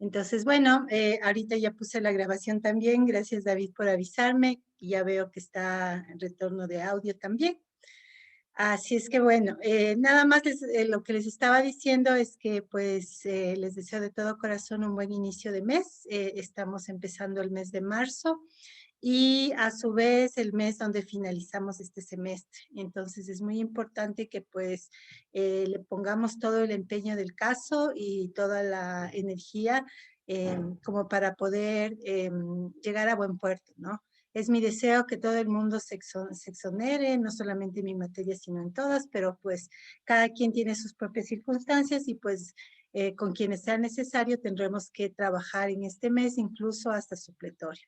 Entonces, bueno, ahorita ya puse la grabación también. Gracias, David, por avisarme. Y ya veo que está en retorno de audio también. Así es que, bueno, nada más lo que les estaba diciendo es que, pues, les deseo de todo corazón un buen inicio de mes. Estamos empezando el mes de marzo y a su vez el mes donde finalizamos este semestre. Entonces es muy importante que pues le pongamos todo el empeño del caso y toda la energía como para poder llegar a buen puerto, ¿no? Es mi deseo que todo el mundo se exonere, no solamente en mi materia, sino en todas, pero pues cada quien tiene sus propias circunstancias y pues con quienes sea necesario tendremos que trabajar en este mes, incluso hasta supletorio.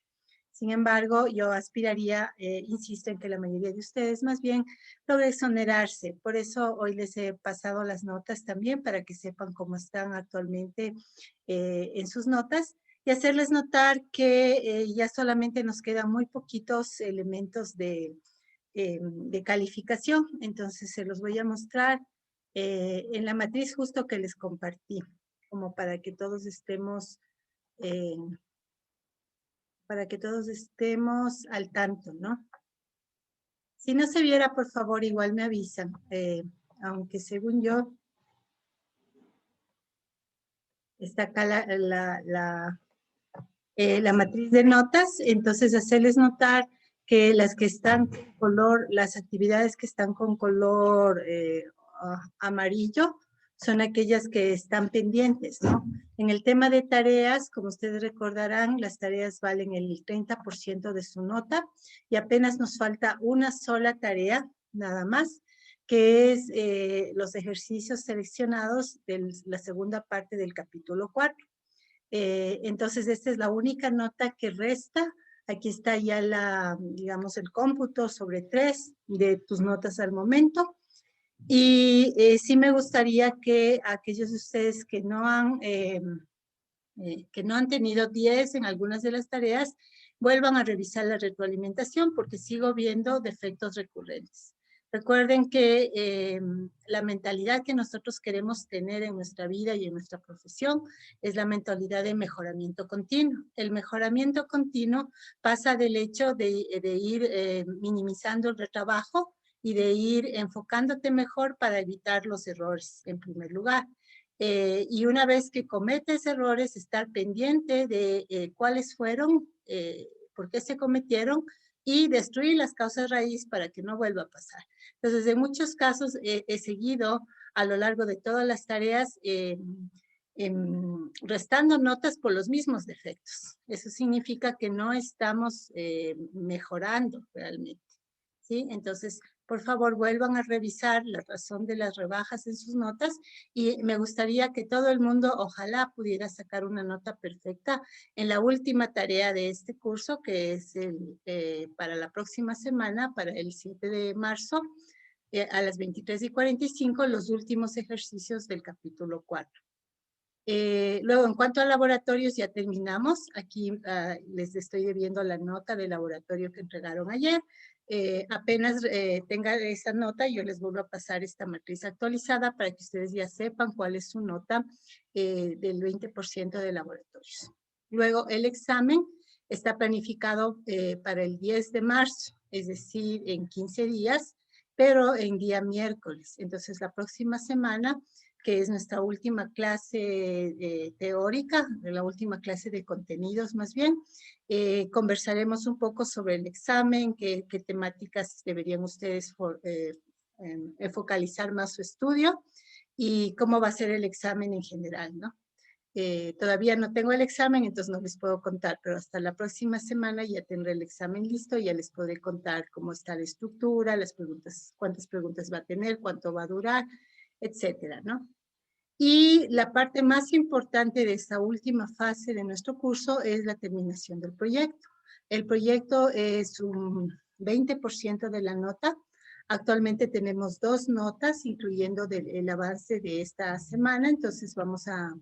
Sin embargo, yo aspiraría, insisto, en que la mayoría de ustedes más bien logre exonerarse. Por eso hoy les he pasado las notas también para que sepan cómo están actualmente en sus notas y hacerles notar que ya solamente nos quedan muy poquitos elementos de calificación. Entonces se los voy a mostrar en la matriz justo que les compartí, como eh, para que todos estemos al tanto, ¿no? Si no se viera, por favor, igual me avisan, aunque según yo, está acá la matriz de notas, entonces hacerles notar que las que están con color, las actividades que están con color amarillo, son aquellas que están pendientes, ¿no? En el tema de tareas, como ustedes recordarán, las tareas valen el 30% de su nota y apenas nos falta una sola tarea, nada más, que es los ejercicios seleccionados de la segunda parte del capítulo 4. Entonces, esta es la única nota que resta. Aquí está ya digamos, el cómputo sobre 3 de tus notas al momento. Y sí me gustaría que aquellos de ustedes que no han tenido 10 en algunas de las tareas, vuelvan a revisar la retroalimentación porque sigo viendo defectos recurrentes. Recuerden que la mentalidad que nosotros queremos tener en nuestra vida y en nuestra profesión es la mentalidad de mejoramiento continuo. El mejoramiento continuo pasa del hecho de ir minimizando el retrabajo y de ir enfocándote mejor para evitar los errores en primer lugar. Y una vez que cometes errores, estar pendiente de cuáles fueron, por qué se cometieron y destruir las causas raíz para que no vuelva a pasar. Entonces, en muchos casos he seguido a lo largo de todas las tareas restando notas por los mismos defectos. Eso significa que no estamos mejorando realmente, ¿sí? Entonces, por favor, vuelvan a revisar la razón de las rebajas en sus notas y me gustaría que todo el mundo, ojalá, pudiera sacar una nota perfecta en la última tarea de este curso, que es para la próxima semana, para el 7 de marzo, a las 23:45, los últimos ejercicios del capítulo 4. Luego, en cuanto a laboratorios, ya terminamos. Aquí les estoy debiendo la nota de laboratorio que entregaron ayer. Apenas tenga esa nota, yo les vuelvo a pasar esta matriz actualizada para que ustedes ya sepan cuál es su nota del 20% de laboratorios. Luego, el examen está planificado para el 10 de marzo, es decir, en 15 días, pero en día miércoles. Entonces, la próxima semana, que es nuestra última clase teórica, la última clase de contenidos más bien, conversaremos un poco sobre el examen, qué temáticas deberían ustedes focalizar más su estudio y cómo va a ser el examen en general, ¿no? Todavía no tengo el examen, entonces no les puedo contar, pero hasta la próxima semana ya tendré el examen listo y ya les podré contar cómo está la estructura, las preguntas, cuántas preguntas va a tener, cuánto va a durar, etcétera, ¿no? Y la parte más importante de esta última fase de nuestro curso es la terminación del proyecto. El proyecto es un 20% de la nota. Actualmente tenemos 2 notas, incluyendo el avance de esta semana, entonces vamos a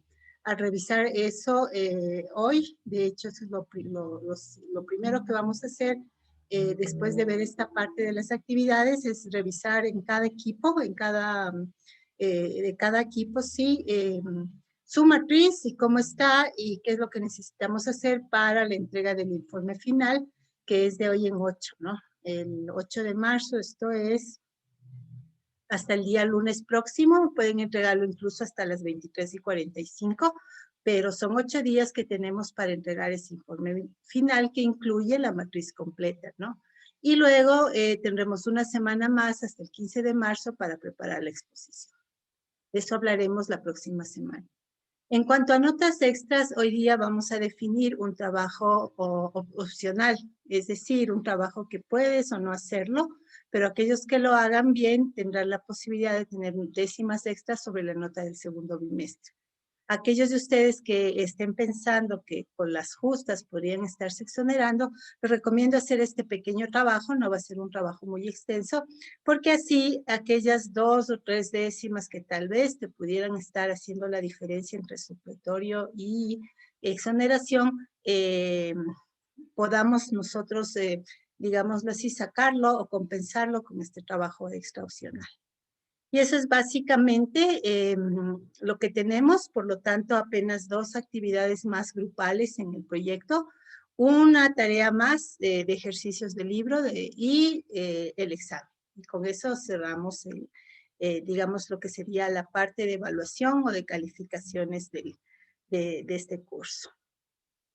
revisar eso hoy. De hecho, eso es lo primero que vamos a hacer después de ver esta parte de las actividades, es revisar en cada equipo, de cada equipo, sí, su matriz y cómo está y qué es lo que necesitamos hacer para la entrega del informe final, que es de hoy en 8, ¿no? El 8 de marzo, esto es hasta el día lunes próximo, pueden entregarlo incluso hasta las 23:45, pero son 8 días que tenemos para entregar ese informe final que incluye la matriz completa, ¿no? Y luego tendremos una semana más hasta el 15 de marzo para preparar la exposición. De eso hablaremos la próxima semana. En cuanto a notas extras, hoy día vamos a definir un trabajo opcional, es decir, un trabajo que puedes o no hacerlo, pero aquellos que lo hagan bien tendrán la posibilidad de tener décimas extras sobre la nota del segundo bimestre. Aquellos de ustedes que estén pensando que con las justas podrían estarse exonerando, les recomiendo hacer este pequeño trabajo, no va a ser un trabajo muy extenso, porque así aquellas 2 o 3 décimas que tal vez te pudieran estar haciendo la diferencia entre supletorio y exoneración, podamos nosotros, digámoslo así, sacarlo o compensarlo con este trabajo extra opcional. Y eso es básicamente lo que tenemos, por lo tanto, apenas 2 actividades más grupales en el proyecto, una tarea más de ejercicios de libro y el examen. Y con eso cerramos, digamos, lo que sería la parte de evaluación o de calificaciones de este curso.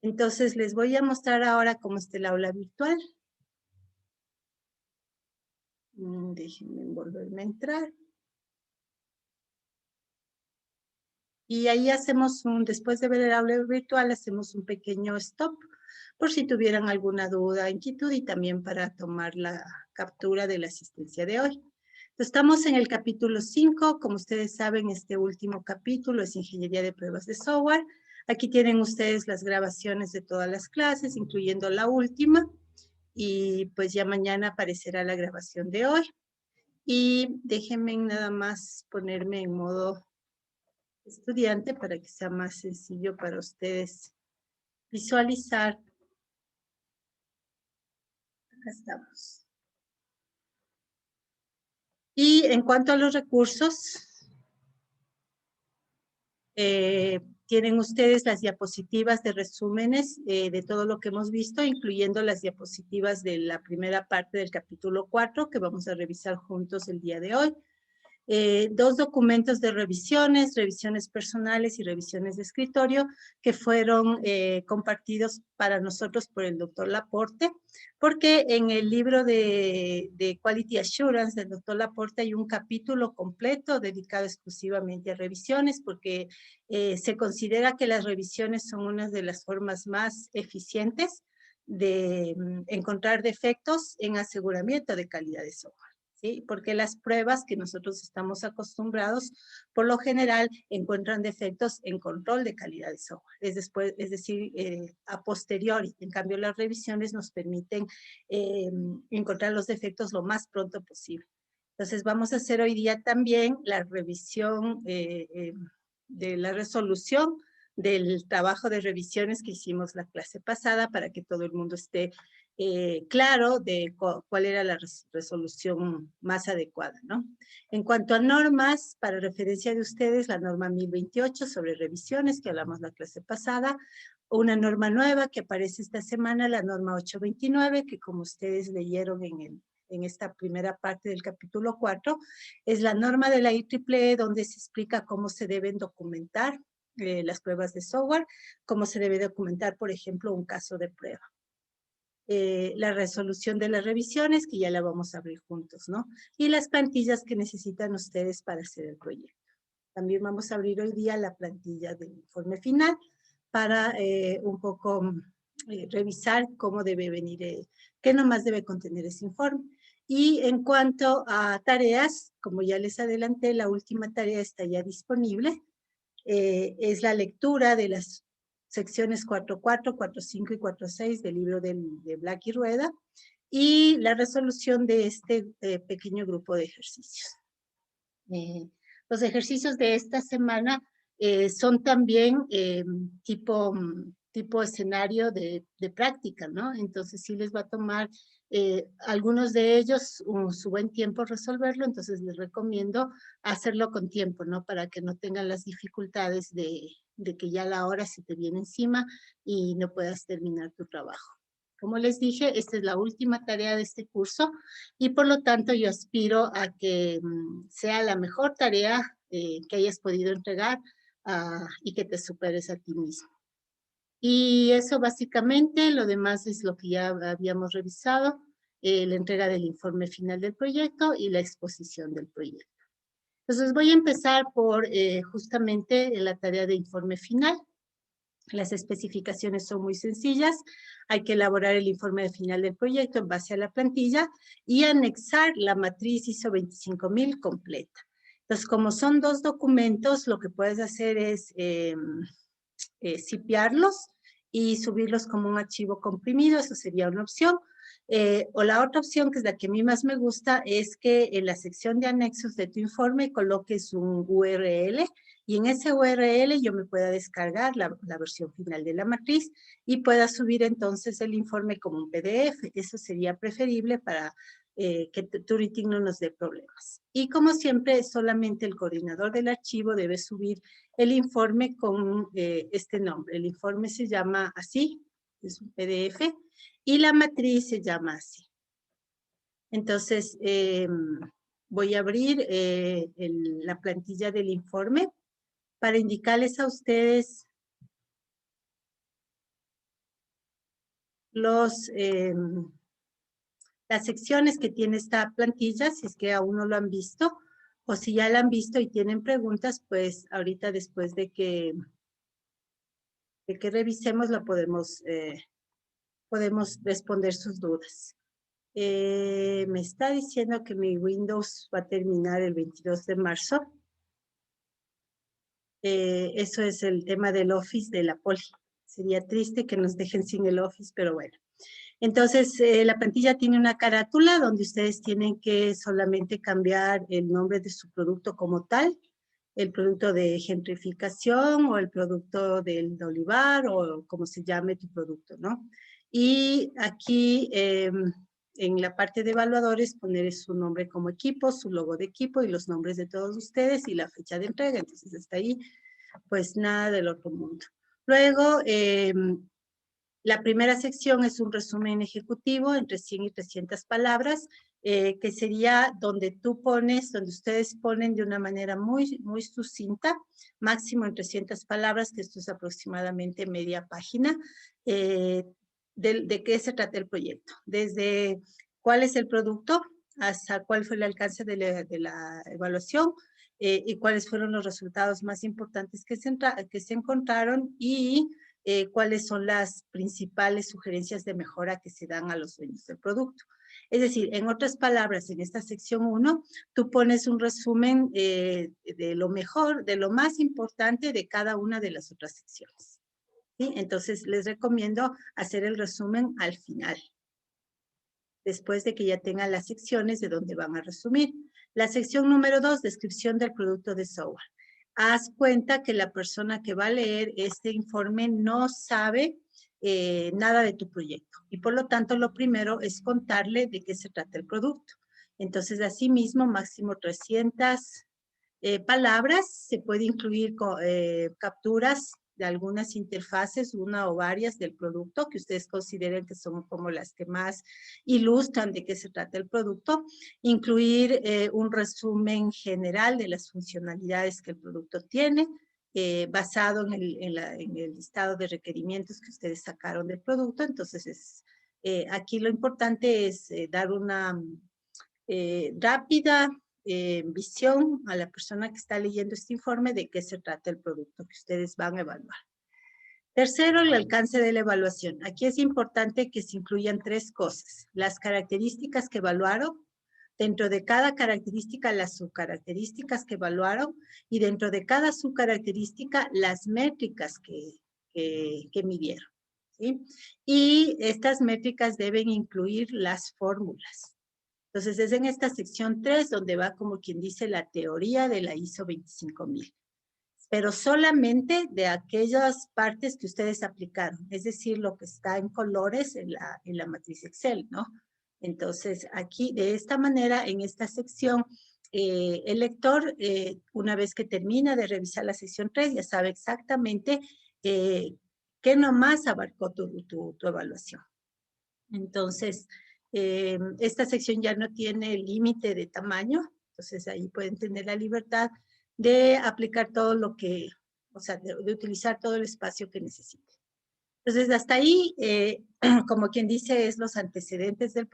Entonces, les voy a mostrar ahora cómo está el aula virtual. Déjenme volverme a entrar. Y ahí hacemos después de ver el aula virtual, hacemos un pequeño stop por si tuvieran alguna duda, inquietud y también para tomar la captura de la asistencia de hoy. Entonces, estamos en el capítulo 5, como ustedes saben, este último capítulo es Ingeniería de Pruebas de Software. Aquí tienen ustedes las grabaciones de todas las clases, incluyendo la última, y pues ya mañana aparecerá la grabación de hoy. Y déjenme nada más ponerme en modo estudiante para que sea más sencillo para ustedes visualizar. Acá estamos. Y en cuanto a los recursos, tienen ustedes las diapositivas de resúmenes de todo lo que hemos visto, incluyendo las diapositivas de la primera parte del capítulo 4 que vamos a revisar juntos el día de hoy. 2 documentos de revisiones personales y revisiones de escritorio que fueron compartidos para nosotros por el doctor Laporte, porque en el libro de Quality Assurance del doctor Laporte hay un capítulo completo dedicado exclusivamente a revisiones, porque se considera que las revisiones son una de las formas más eficientes de encontrar defectos en aseguramiento de calidad de software. ¿Sí? Porque las pruebas que nosotros estamos acostumbrados, por lo general, encuentran defectos en control de calidad de software, es decir, a posteriori. En cambio, las revisiones nos permiten encontrar los defectos lo más pronto posible. Entonces, vamos a hacer hoy día también la revisión de la resolución del trabajo de revisiones que hicimos la clase pasada para que todo el mundo esté claro de cuál era la resolución más adecuada, ¿no? En cuanto a normas, para referencia de ustedes, la norma 1028 sobre revisiones, que hablamos la clase pasada, una norma nueva que aparece esta semana, la norma 829, que como ustedes leyeron en esta primera parte del capítulo 4, es la norma de la IEEE donde se explica cómo se deben documentar las pruebas de software, cómo se debe documentar, por ejemplo, un caso de prueba. La resolución de las revisiones, que ya la vamos a abrir juntos, ¿no? Y las plantillas que necesitan ustedes para hacer el proyecto. También vamos a abrir hoy día la plantilla del informe final para un poco revisar cómo debe venir, qué nomás debe contener ese informe. Y en cuanto a tareas, como ya les adelanté, la última tarea está ya disponible. Es la lectura de las secciones 4.4, 4.5 y 4.6 del libro de Black y Rueda, y la resolución de este pequeño grupo de ejercicios. Los ejercicios de esta semana son también tipo escenario de práctica, ¿no? Entonces sí les va a tomar Algunos de ellos, su buen tiempo resolverlo, entonces les recomiendo hacerlo con tiempo, ¿no? Para que no tengan las dificultades de que ya la hora se te viene encima y no puedas terminar tu trabajo. Como les dije, esta es la última tarea de este curso y por lo tanto yo aspiro a que sea la mejor tarea que hayas podido entregar y que te superes a ti mismo. Y eso básicamente, lo demás es lo que ya habíamos revisado, la entrega del informe final del proyecto y la exposición del proyecto. Entonces voy a empezar por justamente la tarea de informe final. Las especificaciones son muy sencillas. Hay que elaborar el informe final del proyecto en base a la plantilla y anexar la matriz ISO 25000 completa. Entonces, como son dos documentos, lo que puedes hacer es zipearlos y subirlos como un archivo comprimido, eso sería una opción. O la otra opción, que es la que a mí más me gusta, es que en la sección de anexos de tu informe coloques un URL y en ese URL yo me pueda descargar la versión final de la matriz y pueda subir entonces el informe como un PDF. Eso sería preferible para que Turing no nos dé problemas. Y como siempre, solamente el coordinador del archivo debe subir el informe con este nombre. El informe se llama así, es un PDF, y la matriz se llama así. Entonces, voy a abrir la plantilla del informe para indicarles a ustedes las secciones que tiene esta plantilla, si es que aún no lo han visto, o si ya la han visto y tienen preguntas, pues ahorita después de que revisemos la podemos responder sus dudas. Me está diciendo que mi Windows va a terminar el 22 de marzo. Eso es el tema del Office de la Poli. Sería triste que nos dejen sin el Office, pero bueno. Entonces, la plantilla tiene una carátula donde ustedes tienen que solamente cambiar el nombre de su producto como tal, el producto de gentrificación o el producto del olivar o como se llame tu producto, ¿no? Y aquí en la parte de evaluadores poner su nombre como equipo, su logo de equipo y los nombres de todos ustedes y la fecha de entrega. Entonces, hasta ahí, pues nada del otro mundo. Luego, la primera sección es un resumen ejecutivo entre 100 y 300 palabras, que sería donde tú pones, donde ustedes ponen de una manera muy, muy sucinta, máximo en 300 palabras, que esto es aproximadamente media página, de qué se trata el proyecto. Desde cuál es el producto hasta cuál fue el alcance de la evaluación, y cuáles fueron los resultados más importantes que se encontraron y cuáles son las principales sugerencias de mejora que se dan a los dueños del producto. Es decir, en otras palabras, en esta sección 1, tú pones un resumen de lo mejor, de lo más importante de cada una de las otras secciones. ¿Sí? Entonces, les recomiendo hacer el resumen al final, después de que ya tengan las secciones de donde van a resumir. La sección número 2, descripción del producto de software. Haz cuenta que la persona que va a leer este informe no sabe nada de tu proyecto y por lo tanto lo primero es contarle de qué se trata el producto. Entonces, asimismo, máximo 300 palabras, se puede incluir capturas de algunas interfaces, una o varias del producto que ustedes consideren que son como las que más ilustran de qué se trata el producto, incluir un resumen general de las funcionalidades que el producto tiene, basado en el listado de requerimientos que ustedes sacaron del producto. Entonces, aquí lo importante es dar una rápida visión a la persona que está leyendo este informe de qué se trata el producto que ustedes van a evaluar. Tercero, el alcance de la evaluación. Aquí es importante que se incluyan 3 cosas. Las características que evaluaron, dentro de cada característica las subcaracterísticas que evaluaron y dentro de cada subcaracterística las métricas que midieron. ¿Sí? Y estas métricas deben incluir las fórmulas. Entonces, es en esta sección 3 donde va como quien dice la teoría de la ISO 25000. Pero solamente de aquellas partes que ustedes aplicaron, es decir, lo que está en colores en la matriz Excel, ¿no? Entonces, aquí, de esta manera, en esta sección, el lector, una vez que termina de revisar la sección 3, ya sabe exactamente qué nomás abarcó tu evaluación. Entonces, esta sección ya no tiene límite de tamaño, entonces ahí pueden tener la libertad de aplicar todo lo que, o sea, de utilizar todo el espacio que necesiten. Entonces, hasta ahí, como quien dice, es los antecedentes del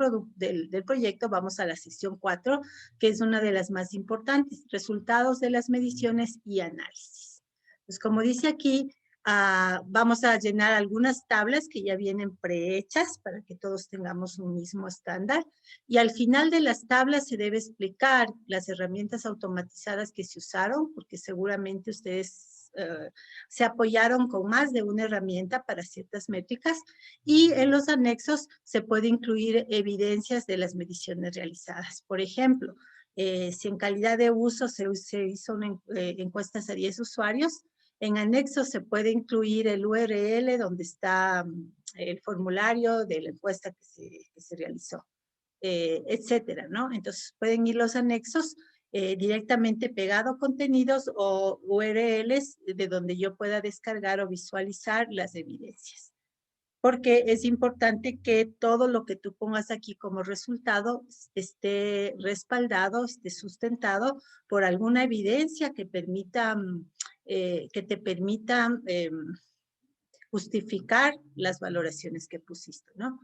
proyecto. Vamos a la sección 4, que es una de las más importantes, resultados de las mediciones y análisis. Pues como dice aquí, vamos a llenar algunas tablas que ya vienen prehechas para que todos tengamos un mismo estándar. Y al final de las tablas se debe explicar las herramientas automatizadas que se usaron, porque seguramente ustedes se apoyaron con más de una herramienta para ciertas métricas, y en los anexos se puede incluir evidencias de las mediciones realizadas. Por ejemplo, si en calidad de uso se hizo una encuestas a 10 usuarios, en anexo se puede incluir el URL donde está el formulario de la encuesta que se realizó, etcétera, ¿no? Entonces pueden ir los anexos directamente pegado contenidos o URLs de donde yo pueda descargar o visualizar las evidencias. Porque es importante que todo lo que tú pongas aquí como resultado esté respaldado, esté sustentado por alguna evidencia que permita, que te permita justificar las valoraciones que pusiste, ¿no?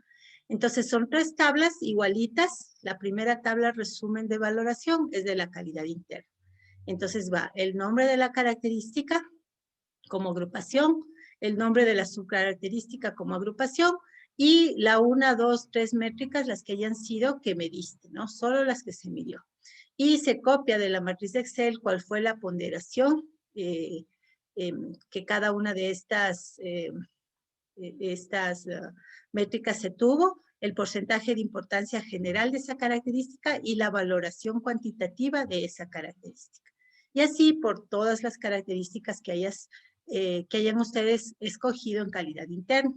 Entonces, son 3 tablas igualitas. La primera tabla, resumen de valoración, es de la calidad interna. Entonces va el nombre de la característica como agrupación, el nombre de la subcaracterística como agrupación y la 1, 2, 3 métricas, las que hayan sido que mediste, ¿no? Solo las que se midió. Y se copia de la matriz de Excel cuál fue la ponderación que cada una de estas métricas se tuvo, el porcentaje de importancia general de esa característica y la valoración cuantitativa de esa característica. Y así por todas las características que hayan ustedes escogido en calidad interna.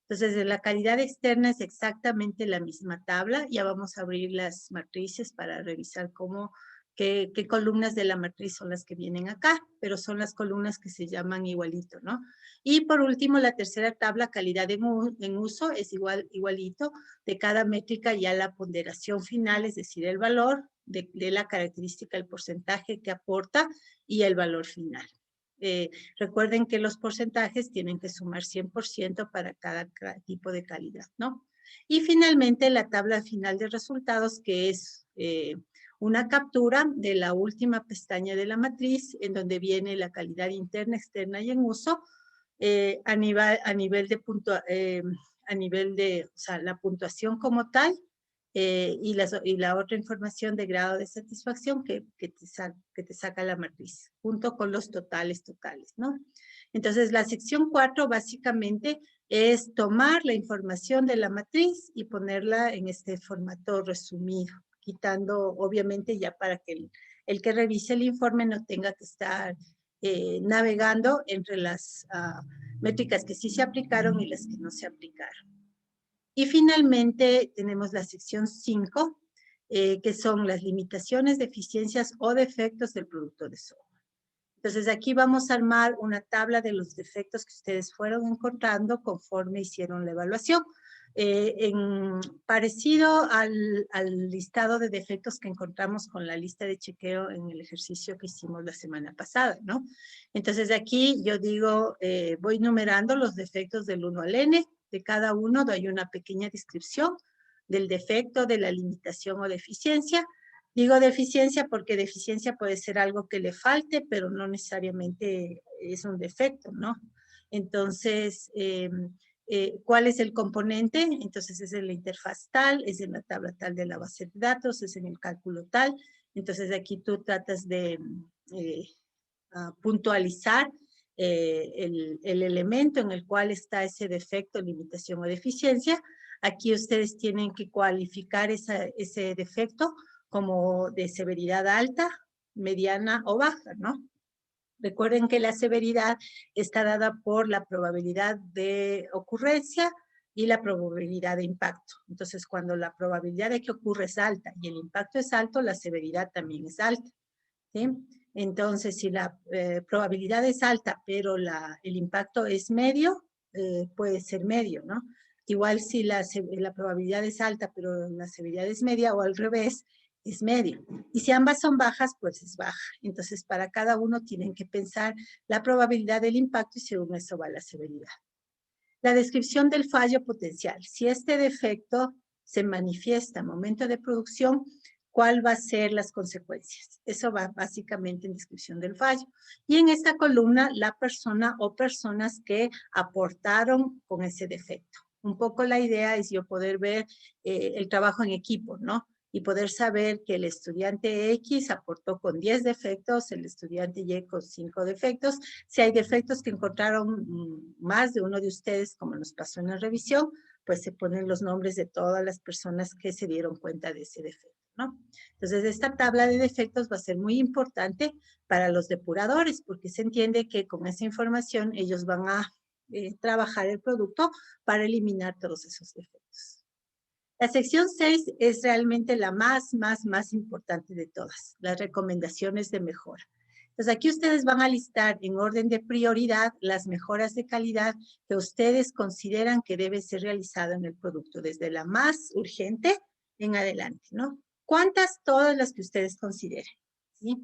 Entonces, de la calidad externa es exactamente la misma tabla. Ya vamos a abrir las matrices para revisar qué columnas de la matriz son las que vienen acá, pero son las columnas que se llaman igualito, ¿no? Y por último, la tercera tabla, calidad en uso, es igualito de cada métrica ya la ponderación final, es decir, el valor de la característica, el porcentaje que aporta y el valor final. Recuerden que los porcentajes tienen que sumar 100% para cada tipo de calidad, ¿no? Y finalmente la tabla final de resultados, que es una captura de la última pestaña de la matriz, en donde viene la calidad interna, externa y en uso, a nivel de, o sea, la puntuación como tal, y la otra información de grado de satisfacción que te saca la matriz, junto con los totales, ¿no? Entonces, la sección 4 básicamente es tomar la información de la matriz y ponerla en este formato resumido, quitando, obviamente, ya para que el que revise el informe no tenga que estar navegando entre las métricas que sí se aplicaron y las que no se aplicaron. Y finalmente tenemos la sección 5, que son las limitaciones, deficiencias o defectos del producto de software. Entonces aquí vamos a armar una tabla de los defectos que ustedes fueron encontrando conforme hicieron la evaluación. Parecido al listado de defectos que encontramos con la lista de chequeo en el ejercicio que hicimos la semana pasada, ¿no? Entonces de aquí yo digo, voy numerando los defectos del 1 al n, de cada uno doy una pequeña descripción del defecto, de la limitación o deficiencia. Digo deficiencia porque deficiencia puede ser algo que le falte, pero no necesariamente es un defecto, ¿no? Entonces, ¿cuál es el componente? Entonces es en la interfaz tal, es en la tabla tal de la base de datos, es en el cálculo tal. Entonces aquí tú tratas de puntualizar el elemento en el cual está ese defecto, limitación o deficiencia. Aquí ustedes tienen que cualificar ese defecto como de severidad alta, mediana o baja, ¿no? Recuerden que la severidad está dada por la probabilidad de ocurrencia, y la probabilidad de impacto. Entonces, cuando la probabilidad de que ocurra es alta y el impacto es alto, la severidad también es alta, ¿sí? Entonces, si la probabilidad es alta, pero el impacto es medio, puede ser medio, ¿no? Igual si la probabilidad es alta, pero la severidad es media, o al revés, es medio. Y si ambas son bajas, pues es baja. Entonces, para cada uno tienen que pensar la probabilidad del impacto y según eso va la severidad. La descripción del fallo potencial. Si este defecto se manifiesta a momento de producción, ¿cuál va a ser las consecuencias? Eso va básicamente en descripción del fallo. Y en esta columna, la persona o personas que aportaron con ese defecto. Un poco la idea es yo poder ver el trabajo en equipo, ¿no? Y poder saber que el estudiante X aportó con 10 defectos, el estudiante Y con 5 defectos. Si hay defectos que encontraron más de uno de ustedes, como nos pasó en la revisión, pues se ponen los nombres de todas las personas que se dieron cuenta de ese defecto, ¿no? Entonces, esta tabla de defectos va a ser muy importante para los depuradores, porque se entiende que con esa información ellos van a trabajar el producto para eliminar todos esos defectos. La sección 6 es realmente la más importante de todas, las recomendaciones de mejora. Entonces, aquí ustedes van a listar en orden de prioridad las mejoras de calidad que ustedes consideran que debe ser realizado en el producto, desde la más urgente en adelante, ¿no? ¿Cuántas? Todas las que ustedes consideren, ¿sí?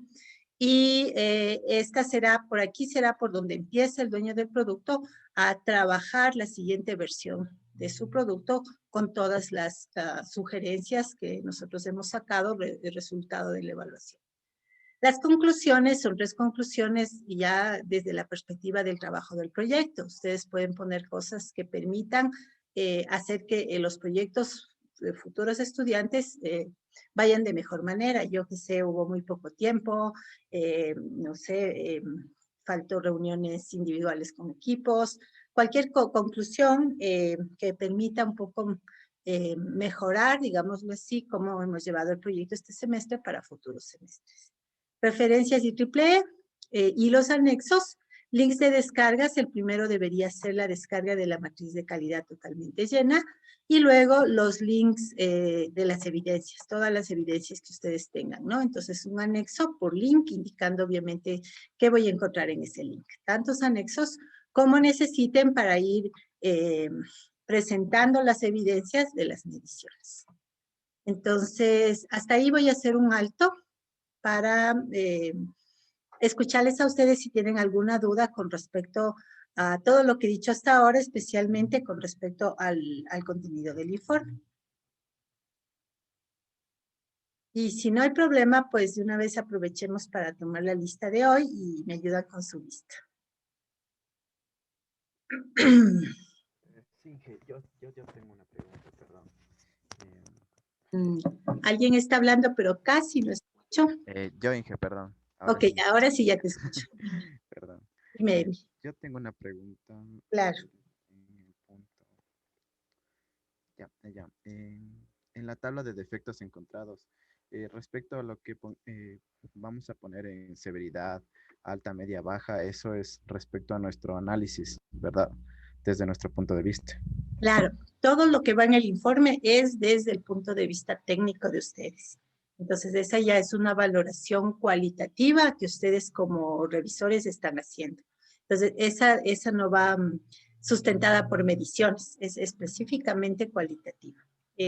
Y esta será, por aquí será por donde empieza el dueño del producto a trabajar la siguiente versión de su producto con todas las sugerencias que nosotros hemos sacado del resultado de la evaluación. Las conclusiones son 3 conclusiones ya desde la perspectiva del trabajo del proyecto. Ustedes pueden poner cosas que permitan hacer que los proyectos de futuros estudiantes vayan de mejor manera. Yo que sé, hubo muy poco tiempo, no sé, faltó reuniones individuales con equipos, cualquier conclusión que permita un poco mejorar, digámoslo así, cómo hemos llevado el proyecto este semestre para futuros semestres. Referencias y triple y los anexos, links de descargas, el primero debería ser la descarga de la matriz de calidad totalmente llena, y luego los links de las evidencias, todas las evidencias que ustedes tengan, ¿no? Entonces, un anexo por link, indicando obviamente qué voy a encontrar en ese link. Tantos anexos como necesiten para ir presentando las evidencias de las mediciones. Entonces, hasta ahí voy a hacer un alto para escucharles a ustedes si tienen alguna duda con respecto a todo lo que he dicho hasta ahora, especialmente con respecto al contenido del informe. Y si no hay problema, pues de una vez aprovechemos para tomar la lista de hoy y me ayudan con su lista. Sí, yo tengo una pregunta, perdón. Alguien está hablando, pero casi no escucho. Yo, Inge, perdón. Ok, Sí. ahora sí ya te escucho. Perdón. Dime. Yo tengo una pregunta. Claro. En el punto. Ya. En la tabla de defectos encontrados, respecto a lo que vamos a poner en severidad, alta, media, baja, eso es respecto a nuestro análisis, ¿verdad? Desde nuestro punto de vista. Claro, todo lo que va en el informe es desde el punto de vista técnico de ustedes. Entonces, esa ya es una valoración cualitativa que ustedes como revisores están haciendo. Entonces, esa no va sustentada por mediciones, es específicamente cualitativa.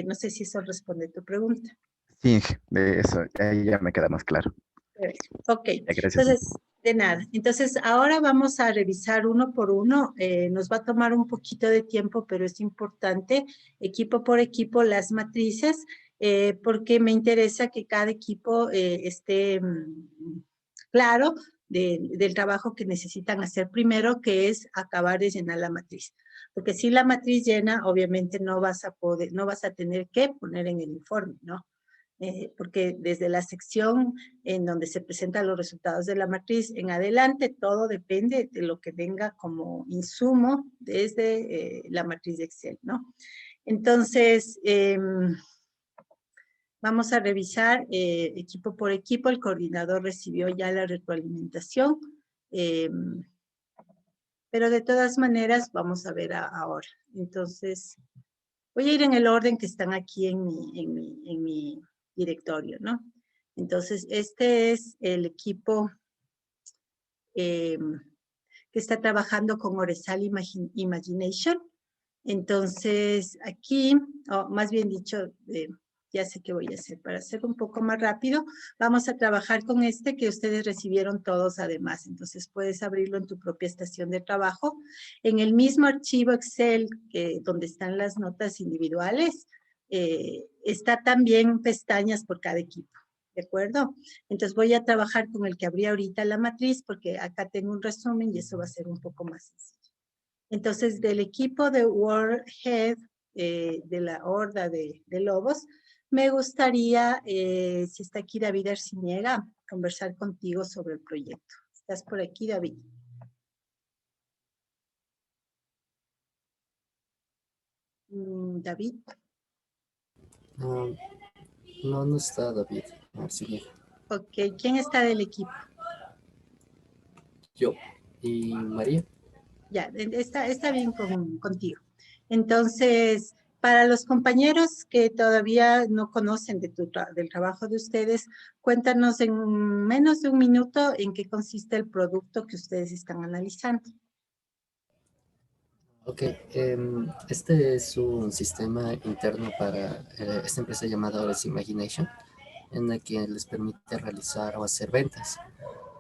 No sé si eso responde a tu pregunta. Sí, Inge, de eso, ahí ya me queda más claro. Ok, Ya, gracias. entonces, de nada. Entonces, ahora vamos a revisar uno por uno. Nos va a tomar un poquito de tiempo, pero es importante, equipo por equipo, las matrices, porque me interesa que cada equipo esté claro del trabajo que necesitan hacer primero, que es acabar de llenar la matriz. Porque si la matriz llena, obviamente no vas a tener que poner en el informe, ¿no? Porque desde la sección en donde se presentan los resultados de la matriz en adelante, todo depende de lo que venga como insumo desde la matriz de Excel, ¿no? Entonces, vamos a revisar equipo por equipo. El coordinador recibió ya la retroalimentación. Pero de todas maneras vamos a ver ahora. Entonces, voy a ir en el orden que están aquí en mi directorio, ¿no? Entonces, este es el equipo que está trabajando con Oresal Imagination. Entonces, aquí, más bien dicho, ya sé qué voy a hacer. Para hacer un poco más rápido, vamos a trabajar con este que ustedes recibieron todos además. Entonces, puedes abrirlo en tu propia estación de trabajo. En el mismo archivo Excel, donde están las notas individuales, está también pestañas por cada equipo. ¿De acuerdo? Entonces voy a trabajar con el que abrí ahorita la matriz porque acá tengo un resumen y eso va a ser un poco más sencillo. Entonces, del equipo de World Head, de la horda de lobos, me gustaría, si está aquí David Arciniega, conversar contigo sobre el proyecto. ¿Estás por aquí, David? David. No, no está David Arciniega. Ok, ¿quién está del equipo? Yo. ¿Y María? Ya, está bien contigo. Entonces, para los compañeros que todavía no conocen del trabajo de ustedes, cuéntanos en menos de un minuto en qué consiste el producto que ustedes están analizando. Ok, este es un sistema interno para esta empresa llamada Ores Imagination, en el que les permite realizar o hacer ventas.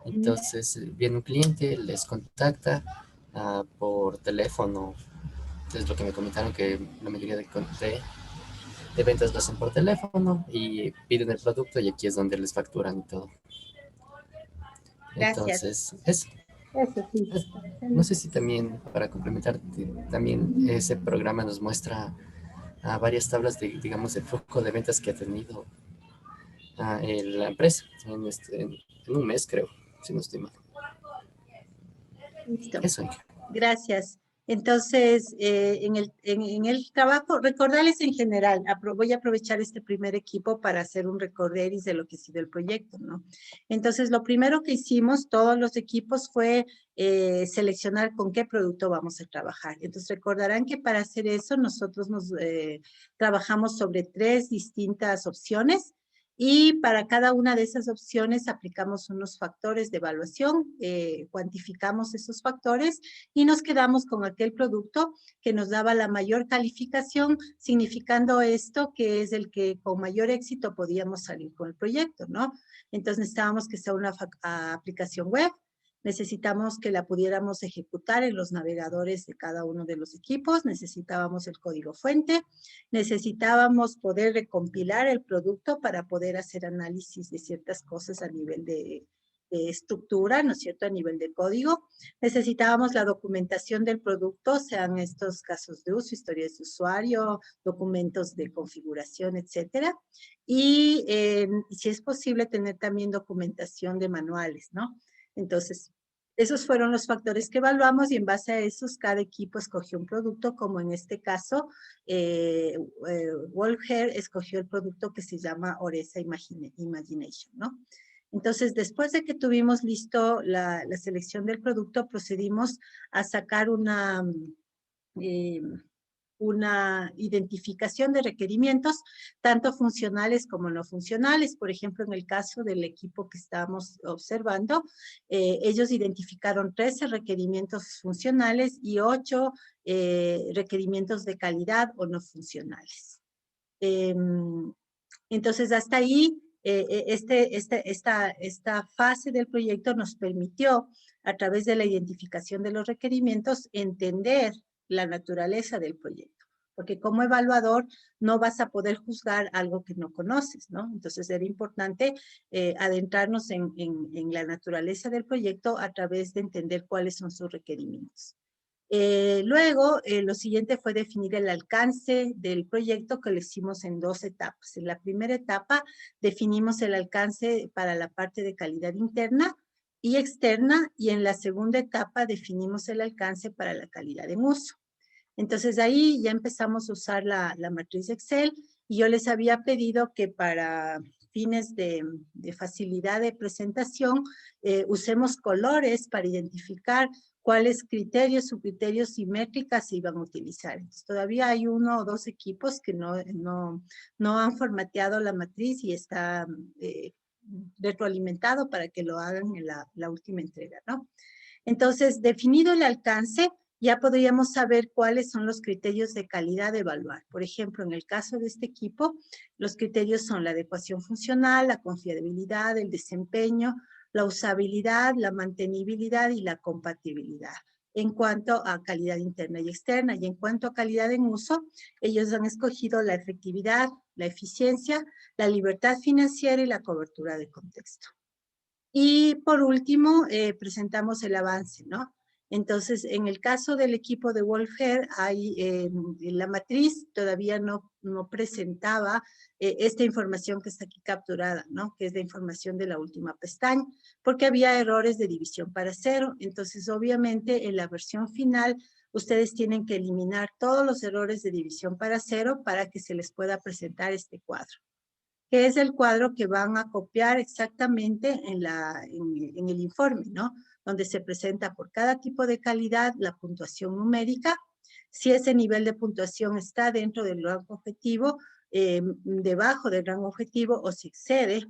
Entonces, viene un cliente, les contacta por teléfono. Es lo que me comentaron, que la mayoría de ventas lo hacen por teléfono y piden el producto y aquí es donde les facturan y todo. Gracias. Entonces, eso. Eso sí. No sé si también, para complementar, también ese programa nos muestra varias tablas de, digamos, el flujo de ventas que ha tenido en la empresa en un mes, creo, si no estoy mal. Listo. Eso. Gracias. Entonces, en el trabajo, recordarles en general, voy a aprovechar este primer equipo para hacer un recorderis de lo que ha sido el proyecto, ¿no? Entonces, lo primero que hicimos, todos los equipos, fue seleccionar con qué producto vamos a trabajar. Entonces, recordarán que para hacer eso, nosotros trabajamos sobre 3 distintas opciones. Y para cada una de esas opciones aplicamos unos factores de evaluación, cuantificamos esos factores y nos quedamos con aquel producto que nos daba la mayor calificación, significando esto que es el que con mayor éxito podíamos salir con el proyecto, ¿no? Entonces necesitábamos que sea una aplicación web, necesitamos que la pudiéramos ejecutar en los navegadores de cada uno de los equipos, necesitábamos el código fuente, necesitábamos poder recompilar el producto para poder hacer análisis de ciertas cosas a nivel de estructura, ¿no es cierto?, a nivel de código. Necesitábamos la documentación del producto, sean estos casos de uso, historias de usuario, documentos de configuración, etcétera. Y si es posible, tener también documentación de manuales, ¿no? Entonces, esos fueron los factores que evaluamos y en base a esos cada equipo escogió un producto, como en este caso, Wolfhair escogió el producto que se llama Oresa Imagination, ¿no? Entonces, después de que tuvimos listo la selección del producto, procedimos a sacar una identificación de requerimientos, tanto funcionales como no funcionales. Por ejemplo, en el caso del equipo que estábamos observando, ellos identificaron 13 requerimientos funcionales y 8 requerimientos de calidad o no funcionales. Entonces, hasta ahí, esta fase del proyecto nos permitió, a través de la identificación de los requerimientos, entender la naturaleza del proyecto. Porque como evaluador no vas a poder juzgar algo que no conoces, ¿no? Entonces era importante adentrarnos en la naturaleza del proyecto a través de entender cuáles son sus requerimientos. Luego, lo siguiente fue definir el alcance del proyecto, que lo hicimos en 2 etapas. En la primera etapa definimos el alcance para la parte de calidad interna y externa, y en la segunda etapa definimos el alcance para la calidad en uso. Entonces ahí ya empezamos a usar la matriz Excel y yo les había pedido que para fines de facilidad de presentación, usemos colores para identificar cuáles criterios, subcriterios y métricas se iban a utilizar. Entonces, todavía hay 1 o 2 equipos que no han formateado la matriz y está retroalimentado para que lo hagan en la última entrega, ¿no? Entonces, definido el alcance, ya podríamos saber cuáles son los criterios de calidad de evaluar. Por ejemplo, en el caso de este equipo, los criterios son la adecuación funcional, la confiabilidad, el desempeño, la usabilidad, la mantenibilidad y la compatibilidad. En cuanto a calidad interna y externa, y en cuanto a calidad en uso, ellos han escogido la efectividad, la eficiencia, la libertad financiera y la cobertura de contexto. Y por último, presentamos el avance, ¿no? Entonces, en el caso del equipo de Wolfher, la matriz todavía no presentaba esta información que está aquí capturada, ¿no? Que es la información de la última pestaña, porque había errores de división para cero. Entonces, obviamente, en la versión final, ustedes tienen que eliminar todos los errores de división para cero para que se les pueda presentar este cuadro, que es el cuadro que van a copiar exactamente en el informe, ¿no? Donde se presenta por cada tipo de calidad la puntuación numérica, si ese nivel de puntuación está dentro del rango objetivo, debajo del rango objetivo o si excede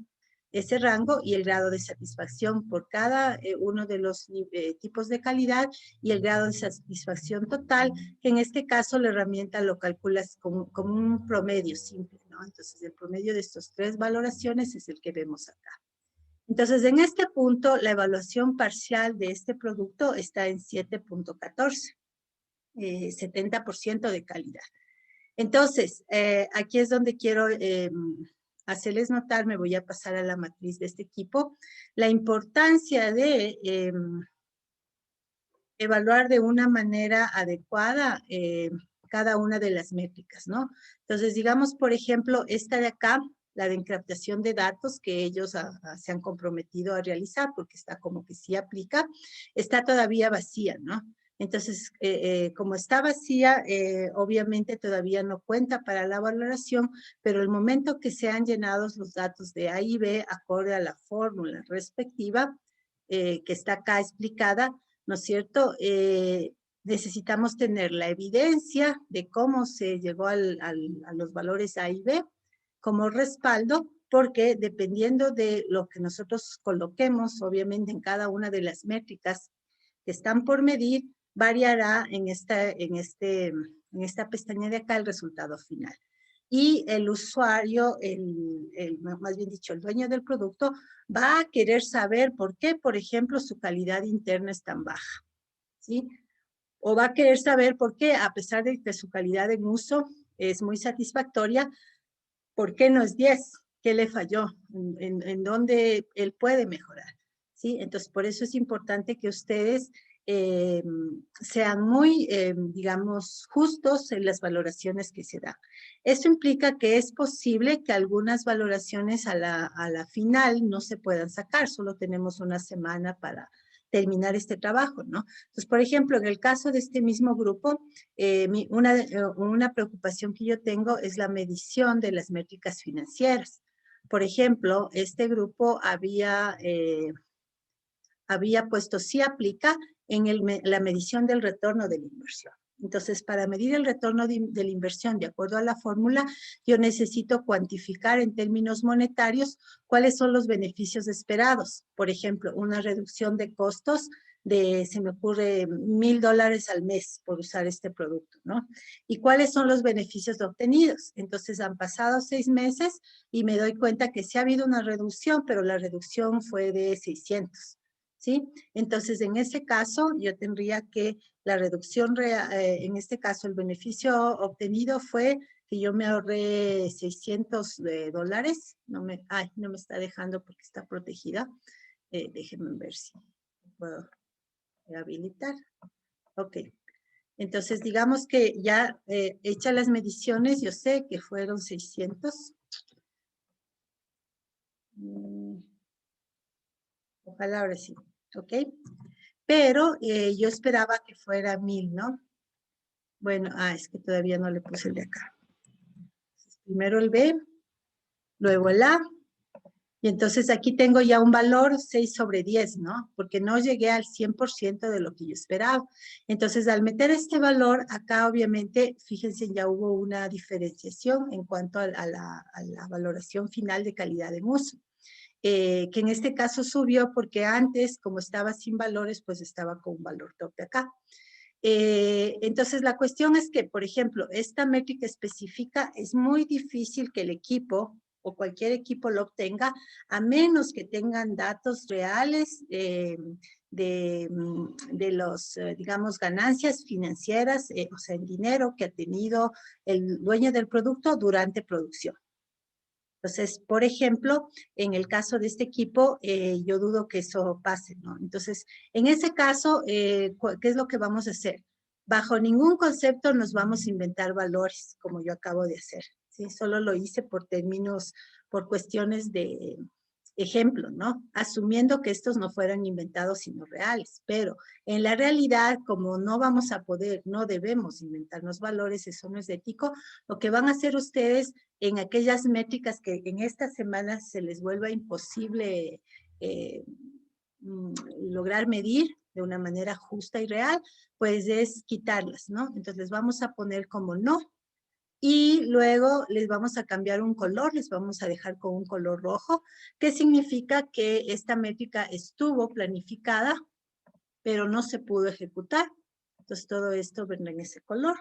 ese rango, y el grado de satisfacción por cada uno de los tipos de calidad y el grado de satisfacción total, que en este caso la herramienta lo calculas como un promedio simple, ¿no? Entonces el promedio de estas 3 valoraciones es el que vemos acá. Entonces en este punto la evaluación parcial de este producto está en 7.14, 70% de calidad. Entonces, aquí es donde quiero hacerles notar, me voy a pasar a la matriz de este equipo, la importancia de evaluar de una manera adecuada cada una de las métricas, ¿no? Entonces, digamos, por ejemplo, esta de acá, la de encriptación de datos que ellos se han comprometido a realizar, porque está como que sí aplica, está todavía vacía, ¿no? Entonces, como está vacía, obviamente todavía no cuenta para la valoración, pero el momento que sean llenados los datos de A y B, acorde a la fórmula respectiva, que está acá explicada, ¿no es cierto? Necesitamos tener la evidencia de cómo se llegó a los valores A y B como respaldo, porque dependiendo de lo que nosotros coloquemos, obviamente en cada una de las métricas que están por medir, variará en esta pestaña de acá el resultado final. Y el usuario, más bien dicho, el dueño del producto, va a querer saber por qué, por ejemplo, su calidad interna es tan baja, ¿sí? O va a querer saber por qué, a pesar de que su calidad en uso es muy satisfactoria, ¿por qué no es 10? ¿Qué le falló? ¿En dónde él puede mejorar? ¿Sí? Entonces, por eso es importante que ustedes sean muy, digamos, justos en las valoraciones que se dan. Esto implica que es posible que algunas valoraciones a la final no se puedan sacar, solo tenemos una semana para terminar este trabajo, ¿no? Entonces, por ejemplo, en el caso de este mismo grupo, una preocupación que yo tengo es la medición de las métricas financieras. Por ejemplo, este grupo había puesto sí aplica en la medición del retorno de la inversión. Entonces, para medir el retorno de la inversión de acuerdo a la fórmula, yo necesito cuantificar en términos monetarios cuáles son los beneficios esperados. Por ejemplo, una reducción de costos se me ocurre, $1,000 al mes por usar este producto, ¿no? ¿Y cuáles son los beneficios obtenidos? Entonces, han pasado 6 meses y me doy cuenta que sí ha habido una reducción, pero la reducción fue de 600. ¿Sí? Entonces, en ese caso, yo tendría que la reducción, en este caso, el beneficio obtenido fue que yo me ahorré $600. No me está dejando porque está protegida. Déjenme ver si puedo habilitar. Ok. Entonces, digamos que ya hechas las mediciones, yo sé que fueron 600. Ojalá ahora sí. ¿Ok? Pero yo esperaba que fuera 1,000, ¿no? Bueno, es que todavía no le puse el de acá. Entonces, primero el B, luego el A, Y entonces aquí tengo ya un valor 6/10, ¿no? Porque no llegué al 100% de lo que yo esperaba. Entonces, al meter este valor, acá obviamente, fíjense, ya hubo una diferenciación en cuanto a la valoración final de calidad de uso. Que en este caso subió porque antes, como estaba sin valores, pues estaba con un valor tope acá. Entonces, la cuestión es que, por ejemplo, esta métrica específica es muy difícil que el equipo o cualquier equipo lo obtenga, a menos que tengan datos reales de los, digamos, ganancias financieras, o sea, en dinero que ha tenido el dueño del producto durante producción. Entonces, por ejemplo, en el caso de este equipo, yo dudo que eso pase, ¿no? Entonces, en ese caso, ¿qué es lo que vamos a hacer? Bajo ningún concepto nos vamos a inventar valores, como yo acabo de hacer, ¿sí? Solo lo hice por términos, por cuestiones de ejemplo, ¿no? Asumiendo que estos no fueran inventados sino reales, pero en la realidad, como no vamos a poder, no debemos inventarnos valores, eso no es ético, lo que van a hacer ustedes en aquellas métricas que en esta semana se les vuelva imposible lograr medir de una manera justa y real, pues es quitarlas, ¿no? Entonces les vamos a poner como no, y luego les vamos a cambiar un color, les vamos a dejar con un color rojo, que significa que esta métrica estuvo planificada, pero no se pudo ejecutar. Entonces todo esto vendrá en ese color.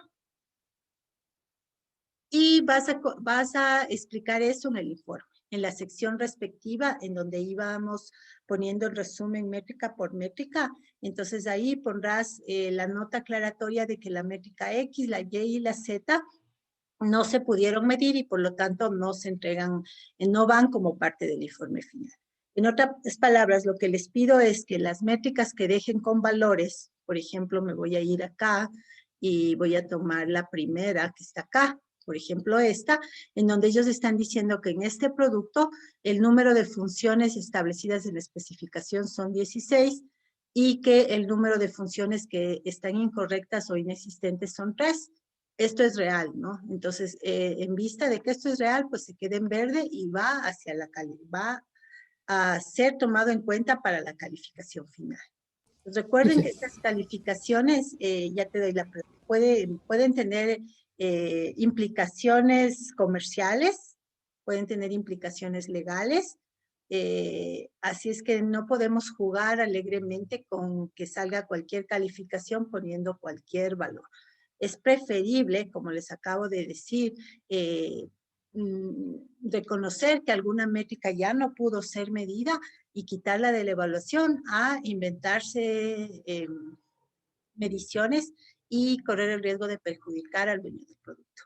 Y vas a explicar eso en el informe, en la sección respectiva, en donde íbamos poniendo el resumen métrica por métrica. Entonces ahí pondrás la nota aclaratoria de que la métrica X, la Y y la Z no se pudieron medir y por lo tanto no se entregan, no van como parte del informe final. En otras palabras, lo que les pido es que las métricas que dejen con valores, por ejemplo, me voy a ir acá y voy a tomar la primera que está acá, por ejemplo esta, en donde ellos están diciendo que en este producto el número de funciones establecidas en la especificación son 16 y que el número de funciones que están incorrectas o inexistentes son 3. Esto es real, ¿no? Entonces, en vista de que esto es real, pues se queda en verde y va hacia la va a ser tomado en cuenta para la calificación final. Pues recuerden que estas calificaciones, ya te doy la pueden tener implicaciones comerciales, pueden tener implicaciones legales, así es que no podemos jugar alegremente con que salga cualquier calificación poniendo cualquier valor. Es preferible, como les acabo de decir, reconocer que alguna métrica ya no pudo ser medida y quitarla de la evaluación a inventarse mediciones y correr el riesgo de perjudicar al dueño del producto.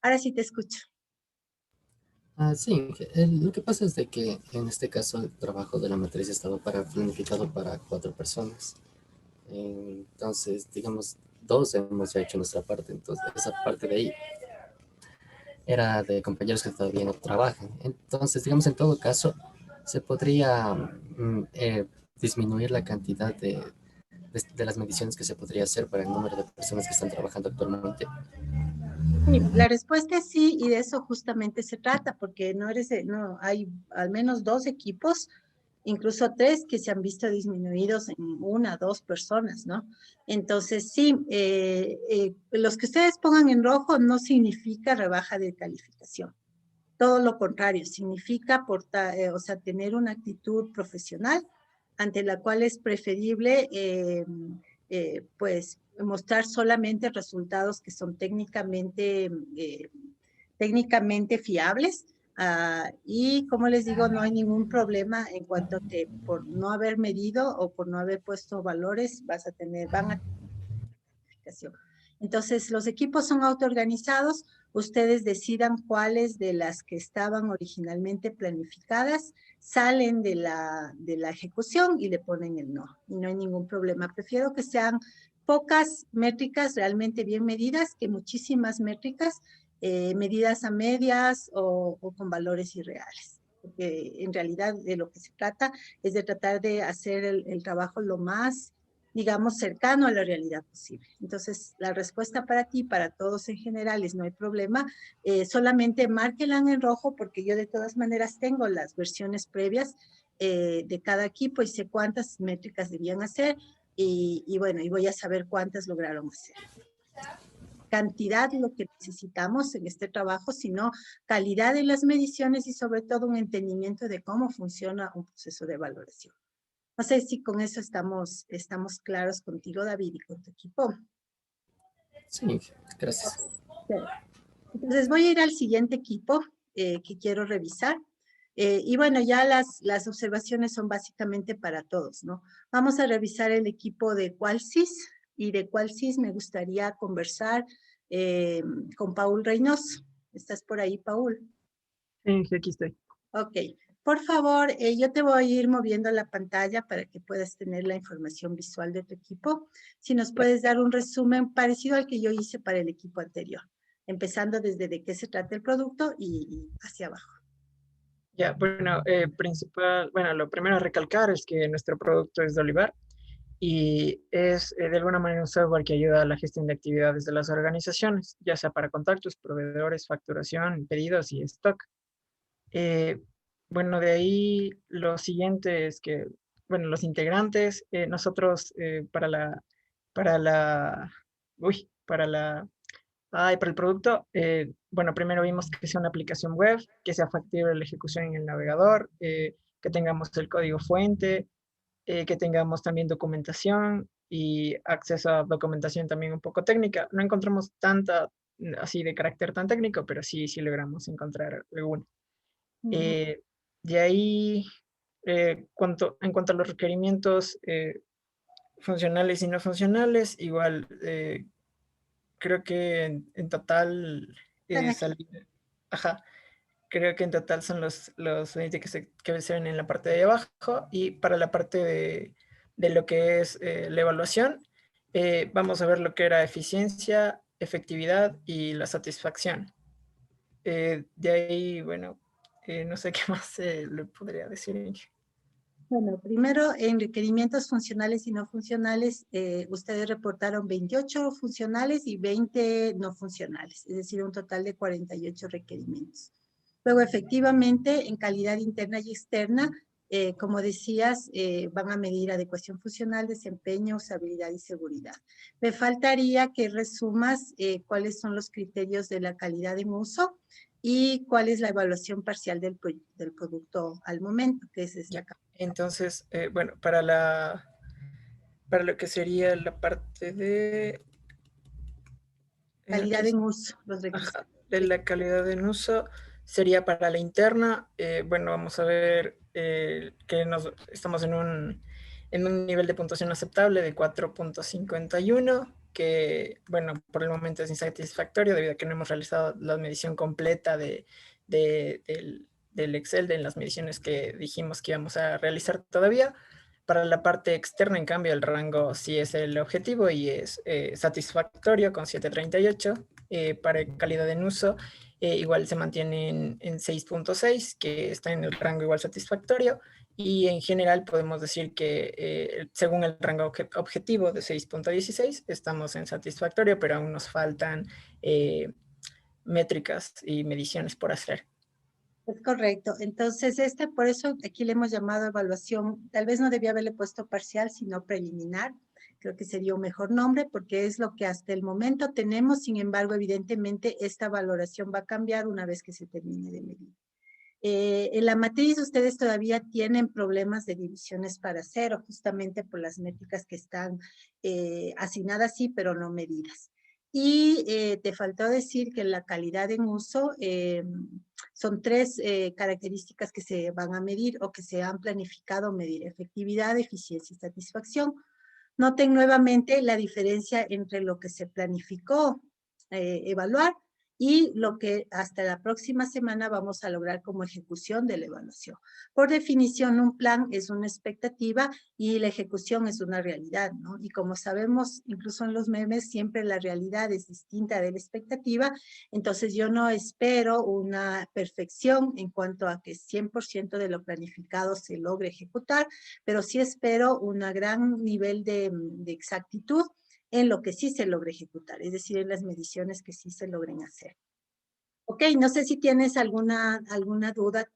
Ahora sí te escucho. Sí, lo que pasa es de que en este caso el trabajo de la matriz estaba planificado para 4 personas. Entonces, digamos, 2 hemos ya hecho nuestra parte, entonces esa parte de ahí era de compañeros que todavía no trabajan. Entonces, digamos, en todo caso, se podría disminuir la cantidad de las mediciones que se podría hacer para el número de personas que están trabajando actualmente. Sí, la respuesta es sí, y de eso justamente se trata, porque no, hay al menos 2 equipos, incluso 3 que se han visto disminuidos en 1, 2 personas, ¿no? Entonces, sí, los que ustedes pongan en rojo no significa rebaja de calificación. Todo lo contrario, significa o sea, tener una actitud profesional ante la cual es preferible pues mostrar solamente resultados que son técnicamente fiables. Y como les digo, no hay ningún problema en cuanto a que por no haber medido o por no haber puesto valores van a tener calificación. Entonces, los equipos son autoorganizados, ustedes decidan cuáles de las que estaban originalmente planificadas salen de la ejecución y le ponen el no. Y no hay ningún problema. Prefiero que sean pocas métricas realmente bien medidas que muchísimas métricas medidas a medias o con valores irreales. Porque en realidad de lo que se trata es de tratar de hacer el trabajo lo más digamos, cercano a la realidad posible. Entonces, la respuesta para ti, para todos en general, es no hay problema. Solamente márquela en rojo porque yo de todas maneras tengo las versiones previas de cada equipo y sé cuántas métricas debían hacer y bueno, y voy a saber cuántas lograron hacer. Cantidad lo que necesitamos en este trabajo, sino calidad en las mediciones y sobre todo un entendimiento de cómo funciona un proceso de valoración. No sé si con eso estamos claros contigo, David, y con tu equipo. Sí, gracias. Entonces voy a ir al siguiente equipo que quiero revisar. Y bueno, ya las observaciones son básicamente para todos, ¿no? Vamos a revisar el equipo de Qualsys, y de Qualsys me gustaría conversar con Paul Reynoso. ¿Estás por ahí, Paul? Sí, aquí estoy. Ok. Por favor, yo te voy a ir moviendo la pantalla para que puedas tener la información visual de tu equipo. Si nos puedes dar un resumen parecido al que yo hice para el equipo anterior, empezando desde de qué se trata el producto y hacia abajo. Ya, bueno, lo primero a recalcar es que nuestro producto es de Olivar y es de alguna manera un software que ayuda a la gestión de actividades de las organizaciones, ya sea para contactos, proveedores, facturación, pedidos y stock. Bueno, de ahí lo siguiente es que, bueno, los integrantes, nosotros para la, uy, para el producto, bueno, primero vimos que sea una aplicación web, que sea factible la ejecución en el navegador, que tengamos el código fuente, que tengamos también documentación y acceso a documentación también un poco técnica. No encontramos tanta así de carácter tan técnico, pero sí logramos encontrar alguna. De ahí, en cuanto a los requerimientos funcionales y no funcionales, igual creo que en total ajá, creo que en total son los 20 que se ven en la parte de abajo y para la parte de lo que es la evaluación, vamos a ver lo que era eficiencia, efectividad y la satisfacción. De ahí, bueno, no sé qué más le podría decir. Bueno, primero, en requerimientos funcionales y no funcionales, ustedes reportaron 28 funcionales y 20 no funcionales, es decir, un total de 48 requerimientos. Luego, efectivamente, en calidad interna y externa, como decías, van a medir adecuación funcional, desempeño, usabilidad y seguridad. Me faltaría que resumas cuáles son los criterios de la calidad en uso y cuál es la evaluación parcial del producto al momento, que es esta. Entonces, bueno, para lo que sería la parte de calidad en uso, los requisitos. De la calidad en uso sería para la interna. Bueno, vamos a ver que estamos en un nivel de puntuación aceptable de 4.51, que, bueno, por el momento es insatisfactorio debido a que no hemos realizado la medición completa del Excel, de las mediciones que dijimos que íbamos a realizar todavía. Para la parte externa, en cambio, el rango sí es el objetivo y es satisfactorio con 7.38. Para calidad en uso, igual se mantiene en 6.6, que está en el rango igual satisfactorio. Y en general podemos decir que según el rango objetivo de 6.16, estamos en satisfactorio, pero aún nos faltan métricas y mediciones por hacer. Es correcto. Entonces, por eso aquí le hemos llamado evaluación. Tal vez no debía haberle puesto parcial, sino preliminar. Creo que sería un mejor nombre porque es lo que hasta el momento tenemos. Sin embargo, evidentemente, esta valoración va a cambiar una vez que se termine de medir. En la matriz ustedes todavía tienen problemas de divisiones para cero, justamente por las métricas que están asignadas, sí, pero no medidas. Y te faltó decir que la calidad en uso son tres características que se van a medir o que se han planificado medir: efectividad, eficiencia y satisfacción. Noten nuevamente la diferencia entre lo que se planificó evaluar y lo que hasta la próxima semana vamos a lograr como ejecución de la evaluación. Por definición, un plan es una expectativa y la ejecución es una realidad, ¿no? Y como sabemos, incluso en los memes, siempre la realidad es distinta de la expectativa, entonces yo no espero una perfección en cuanto a que 100% de lo planificado se logre ejecutar, pero sí espero un gran nivel de exactitud en lo que sí se logre ejecutar, es decir, en las mediciones que sí se logren hacer. Ok, no sé si tienes alguna duda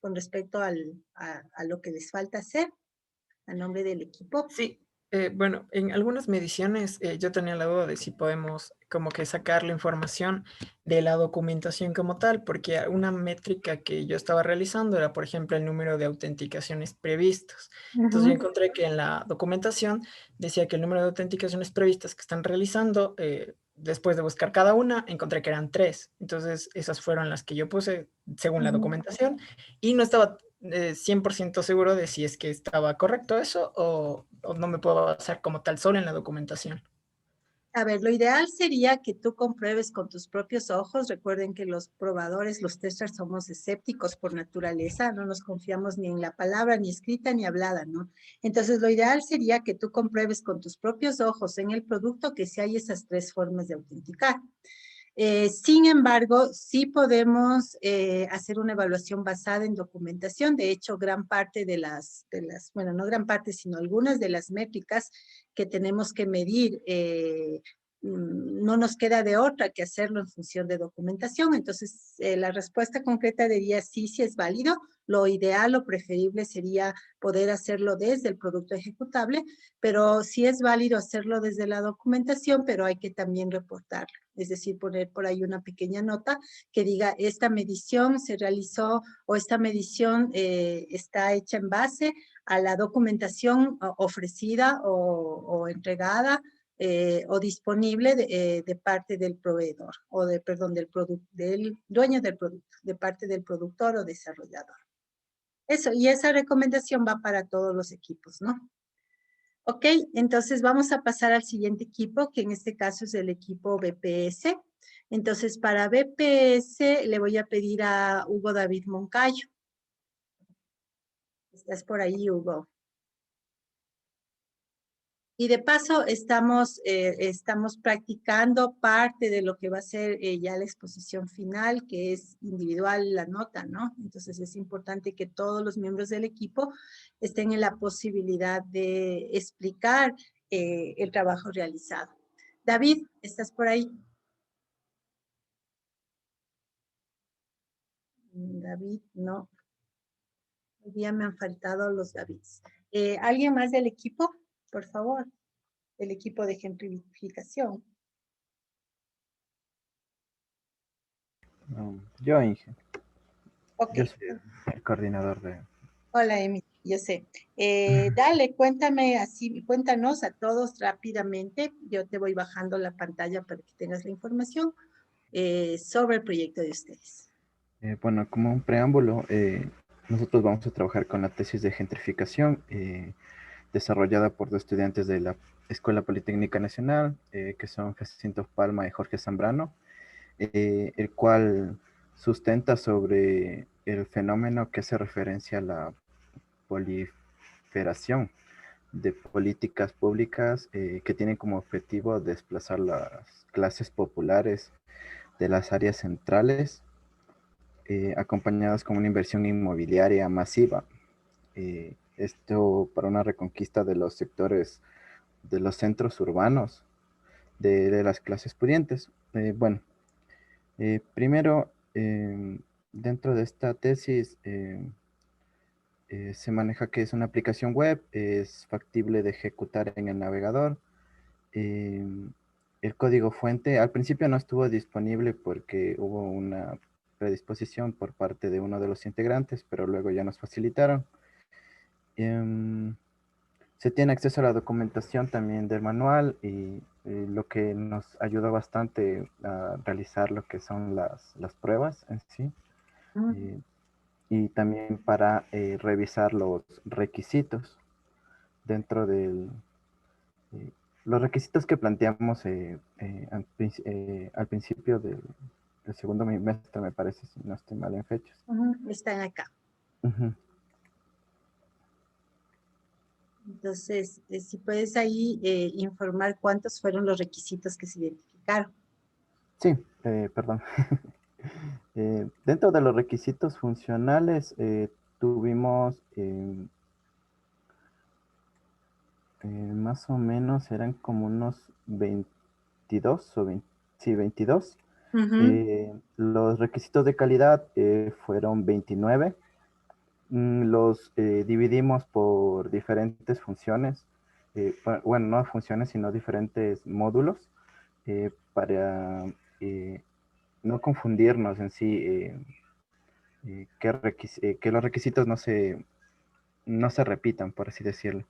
con respecto a lo que les falta hacer a nombre del equipo. Sí, bueno, en algunas mediciones yo tenía la duda de si podemos como que sacar la información de la documentación como tal, porque una métrica que yo estaba realizando era, por ejemplo, el número de autenticaciones previstos. Entonces yo encontré que en la documentación decía que el número de autenticaciones previstas que están realizando, después de buscar cada una, encontré que eran 3. Entonces esas fueron las que yo puse según la documentación y no estaba 100% seguro de si es que estaba correcto eso o no me puedo basar como tal solo en la documentación. A ver, lo ideal sería que tú compruebes con tus propios ojos. Recuerden que los probadores, los testers, somos escépticos por naturaleza. No nos confiamos ni en la palabra, ni escrita, ni hablada, ¿no? Entonces, lo ideal sería que tú compruebes con tus propios ojos en el producto que sí hay esas 3 formas de autenticar. Sin embargo, sí podemos hacer una evaluación basada en documentación. De hecho, gran parte de las, bueno, no gran parte, sino algunas de las métricas que tenemos que medir, no nos queda de otra que hacerlo en función de documentación. Entonces, la respuesta concreta diría sí, sí es válido. Lo ideal o preferible sería poder hacerlo desde el producto ejecutable, pero sí es válido hacerlo desde la documentación, pero hay que también reportarlo. Es decir, poner por ahí una pequeña nota que diga esta medición se realizó o esta medición está hecha en base a la documentación ofrecida o entregada o disponible de parte del proveedor o perdón, del dueño del producto, de parte del productor o desarrollador. Eso, y esa recomendación va para todos los equipos, ¿no? Ok, entonces vamos a pasar al siguiente equipo, que en este caso es el equipo BPS. Entonces, para BPS le voy a pedir a Hugo David Moncayo. ¿Estás por ahí, Hugo? Y de paso estamos practicando parte de lo que va a ser ya la exposición final, que es individual la nota, ¿no? Entonces es importante que todos los miembros del equipo estén en la posibilidad de explicar el trabajo realizado. David, ¿estás por ahí? David, no. Hoy día me han faltado los Davids. ¿Alguien más del equipo? Por favor, del equipo de ejemplificación. Yo, Inge. Ok. Yo soy el coordinador de... Hola, Emi, yo sé. Dale, cuéntanos a todos rápidamente. Yo te voy bajando la pantalla para que tengas la información sobre el proyecto de ustedes. Bueno, como un preámbulo, nosotros vamos a trabajar con la tesis de gentrificación desarrollada por 2 estudiantes de la Escuela Politécnica Nacional, que son Jacinto Palma y Jorge Zambrano, el cual sustenta sobre el fenómeno que hace referencia a la proliferación de políticas públicas que tienen como objetivo desplazar las clases populares de las áreas centrales, acompañadas con una inversión inmobiliaria masiva. Esto para una reconquista de los sectores de los centros urbanos de las clases pudientes. Bueno, primero, dentro de esta tesis se maneja que es una aplicación web, es factible de ejecutar en el navegador. Eh, el código fuente al principio no estuvo disponible porque hubo una predisposición por parte de uno de los integrantes, pero luego ya nos facilitaron. Se tiene acceso a la documentación también del manual y lo que nos ayuda bastante a realizar lo que son las pruebas en sí. Y también para revisar los requisitos dentro del, los requisitos que planteamos al principio del segundo bimestre, me parece, si no estoy mal en fechas. Están acá. Ujú. Entonces, si puedes ahí informar cuántos fueron los requisitos que se identificaron. Sí, perdón. Dentro de los requisitos funcionales tuvimos más o menos, eran como unos 22 o 20, sí, 22. Ujú, Los requisitos de calidad fueron 29. Los dividimos por diferentes funciones. Bueno, no funciones, sino diferentes módulos para no confundirnos en sí, que los requisitos no se repitan, por así decirlo.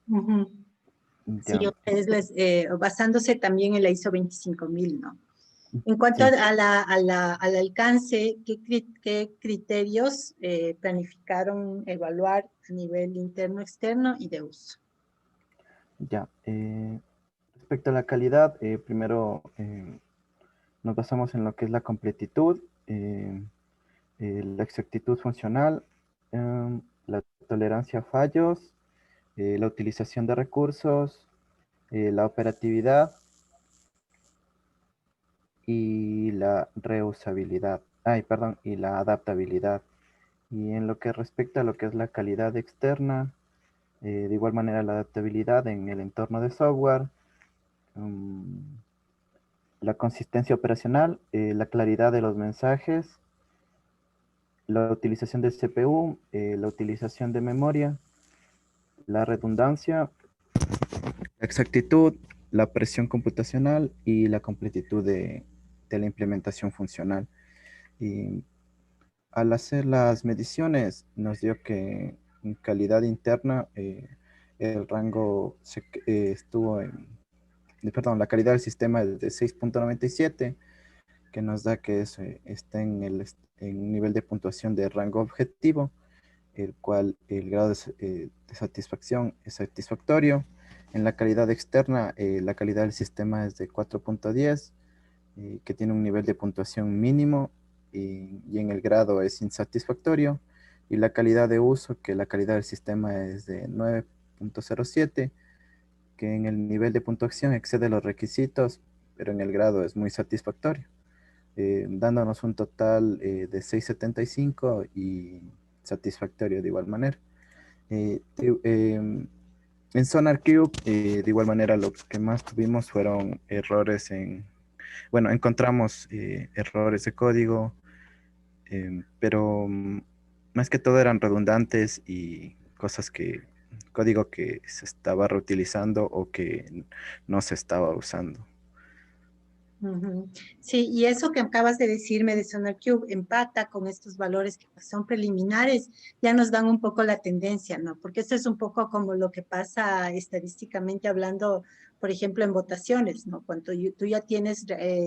ujú. Sí, Ya. basándose también en la ISO 25000, ¿no? En cuanto Sí, al alcance, ¿qué criterios planificaron evaluar a nivel interno, externo y de uso? ya. Respecto a la calidad, primero nos basamos en lo que es la completitud, la exactitud funcional, la tolerancia a fallos, la utilización de recursos, la operatividad y la reusabilidad. Ay, perdón, y la adaptabilidad. Y en lo que respecta a lo que es la calidad externa, de igual manera la adaptabilidad en el entorno de software, mm, la consistencia operacional, la claridad de los mensajes, la utilización del CPU, la utilización de memoria, la redundancia, la exactitud, la presión computacional y la completitud de la implementación funcional. Y al hacer las mediciones nos dio que en calidad interna el rango estuvo perdón, la calidad del sistema es de 6.97, que nos da que está en un nivel de puntuación de rango objetivo, el cual el grado de satisfacción es satisfactorio. En la calidad externa, la calidad del sistema es de 4.10, que tiene un nivel de puntuación mínimo, y en el grado es insatisfactorio. Y la calidad de uso, que la calidad del sistema es de 9.07, que en el nivel de puntuación excede los requisitos, pero en el grado es muy satisfactorio, dándonos un total de 6.75 y satisfactorio de igual manera. En SonarQube, de igual manera, lo que más tuvimos fueron errores bueno, encontramos errores de código, pero más que todo eran redundantes y código que se estaba reutilizando o que no se estaba usando. Ujú. Sí, y eso que acabas de decirme de SonarQube empata con estos valores que son preliminares, ya nos dan un poco la tendencia, ¿no? Porque esto es un poco como lo que pasa estadísticamente hablando, por ejemplo, en votaciones, ¿no? Cuando tú ya tienes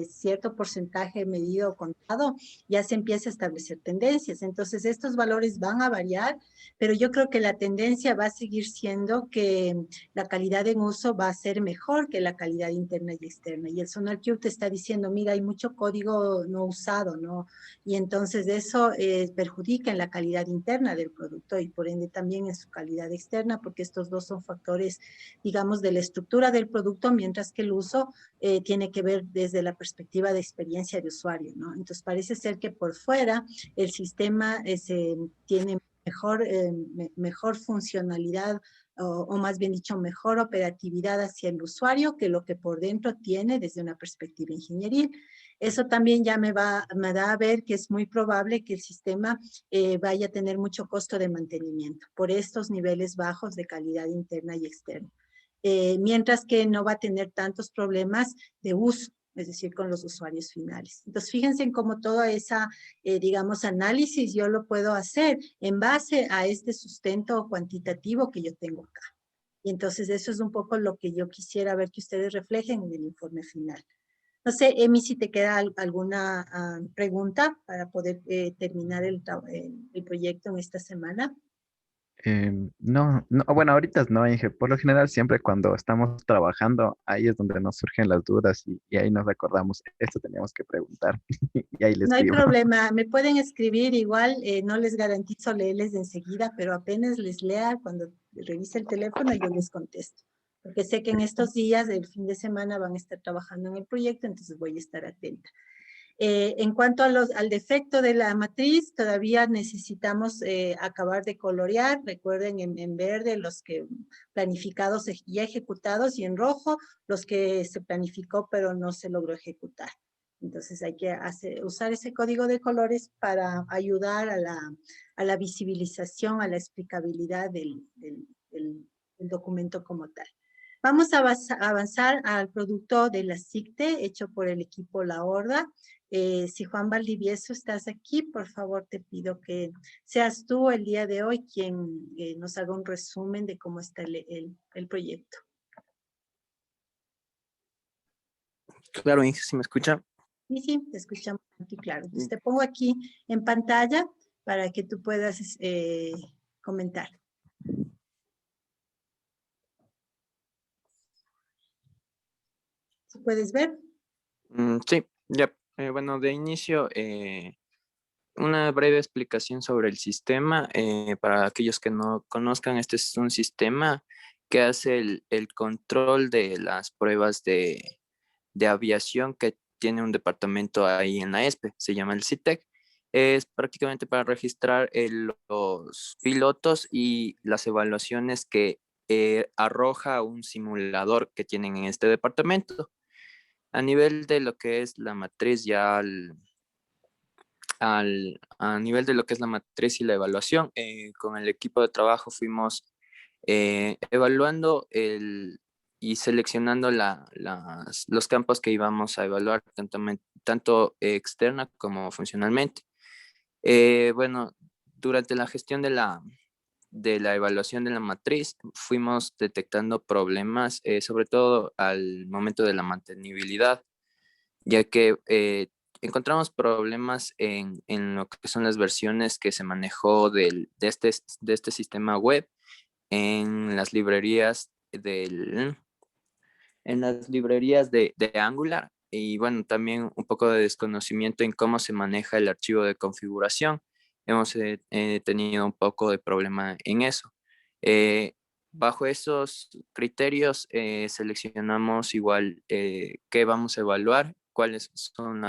cierto porcentaje medido o contado, ya se empieza a establecer tendencias. Entonces, estos valores van a variar, pero yo creo que la tendencia va a seguir siendo que la calidad en uso va a ser mejor que la calidad interna y externa. Y el SonarQube te está diciendo, mira, hay mucho código no usado, ¿no? Y entonces eso perjudica en la calidad interna del producto y por ende también en su calidad externa, porque estos dos son factores, digamos, de la estructura del producto, mientras que el uso tiene que ver desde la perspectiva de experiencia de usuario, ¿no? Entonces parece ser que por fuera el sistema tiene mejor funcionalidad o más bien dicho, mejor operatividad hacia el usuario que lo que por dentro tiene desde una perspectiva ingenieril. Eso también ya me da a ver que es muy probable que el sistema vaya a tener mucho costo de mantenimiento por estos niveles bajos de calidad interna y externa. Mientras que no va a tener tantos problemas de uso, es decir, con los usuarios finales. Entonces, fíjense en cómo toda esa, digamos, análisis yo lo puedo hacer en base a este sustento cuantitativo que yo tengo acá. Y entonces eso es un poco lo que yo quisiera ver que ustedes reflejen en el informe final. No sé, Emi, si te queda alguna pregunta para poder terminar el proyecto en esta semana. No, no, bueno, ahorita no, Inge. Por lo general, siempre cuando estamos trabajando, ahí es donde nos surgen las dudas y ahí nos acordamos, esto teníamos que preguntar y ahí le No hay escribo. problema, me pueden escribir igual, no les garantizo leerles de enseguida, pero apenas les lea, cuando revise el teléfono, yo les contesto. Porque sé que en estos días, el fin de semana, van a estar trabajando en el proyecto, entonces voy a estar atenta. En cuanto a al defecto de la matriz, todavía necesitamos acabar de colorear. Recuerden en verde los que planificados y ejecutados, y en rojo los que se planificó pero no se logró ejecutar. Entonces hay que usar ese código de colores para ayudar a la visibilización, a la explicabilidad del documento como tal. Vamos a avanzar al producto de la SICTE hecho por el equipo La Horda. Si Juan Valdivieso estás aquí, por favor te pido que seas tú el día de hoy quien nos haga un resumen de cómo está el proyecto. Claro, Inge, si me escucha. Sí, sí, te escuchamos aquí, claro. Entonces te pongo aquí en pantalla para que tú puedas comentar. ¿Sí puedes ver? Sí, ya. Bueno, de inicio, una breve explicación sobre el sistema. Para aquellos que no conozcan, este es un sistema que hace el control de las pruebas de aviación que tiene un departamento ahí en la ESPE, se llama el CITEC. Es prácticamente para registrar los pilotos y las evaluaciones que arroja un simulador que tienen en este departamento. A nivel de lo que es la matriz, ya a nivel de lo que es la matriz y la evaluación, con el equipo de trabajo fuimos evaluando y seleccionando los campos que íbamos a evaluar, tanto externa como funcionalmente. Bueno, durante la gestión de la evaluación de la matriz, fuimos detectando problemas, sobre todo al momento de la mantenibilidad, ya que encontramos problemas en lo que son las versiones que se manejó de este sistema web en las librerías de Angular, y bueno, también un poco de desconocimiento en cómo se maneja el archivo de configuración. Hemos tenido un poco de problema en eso. Eh, Bajo esos criterios, seleccionamos igual qué vamos a evaluar, cuáles son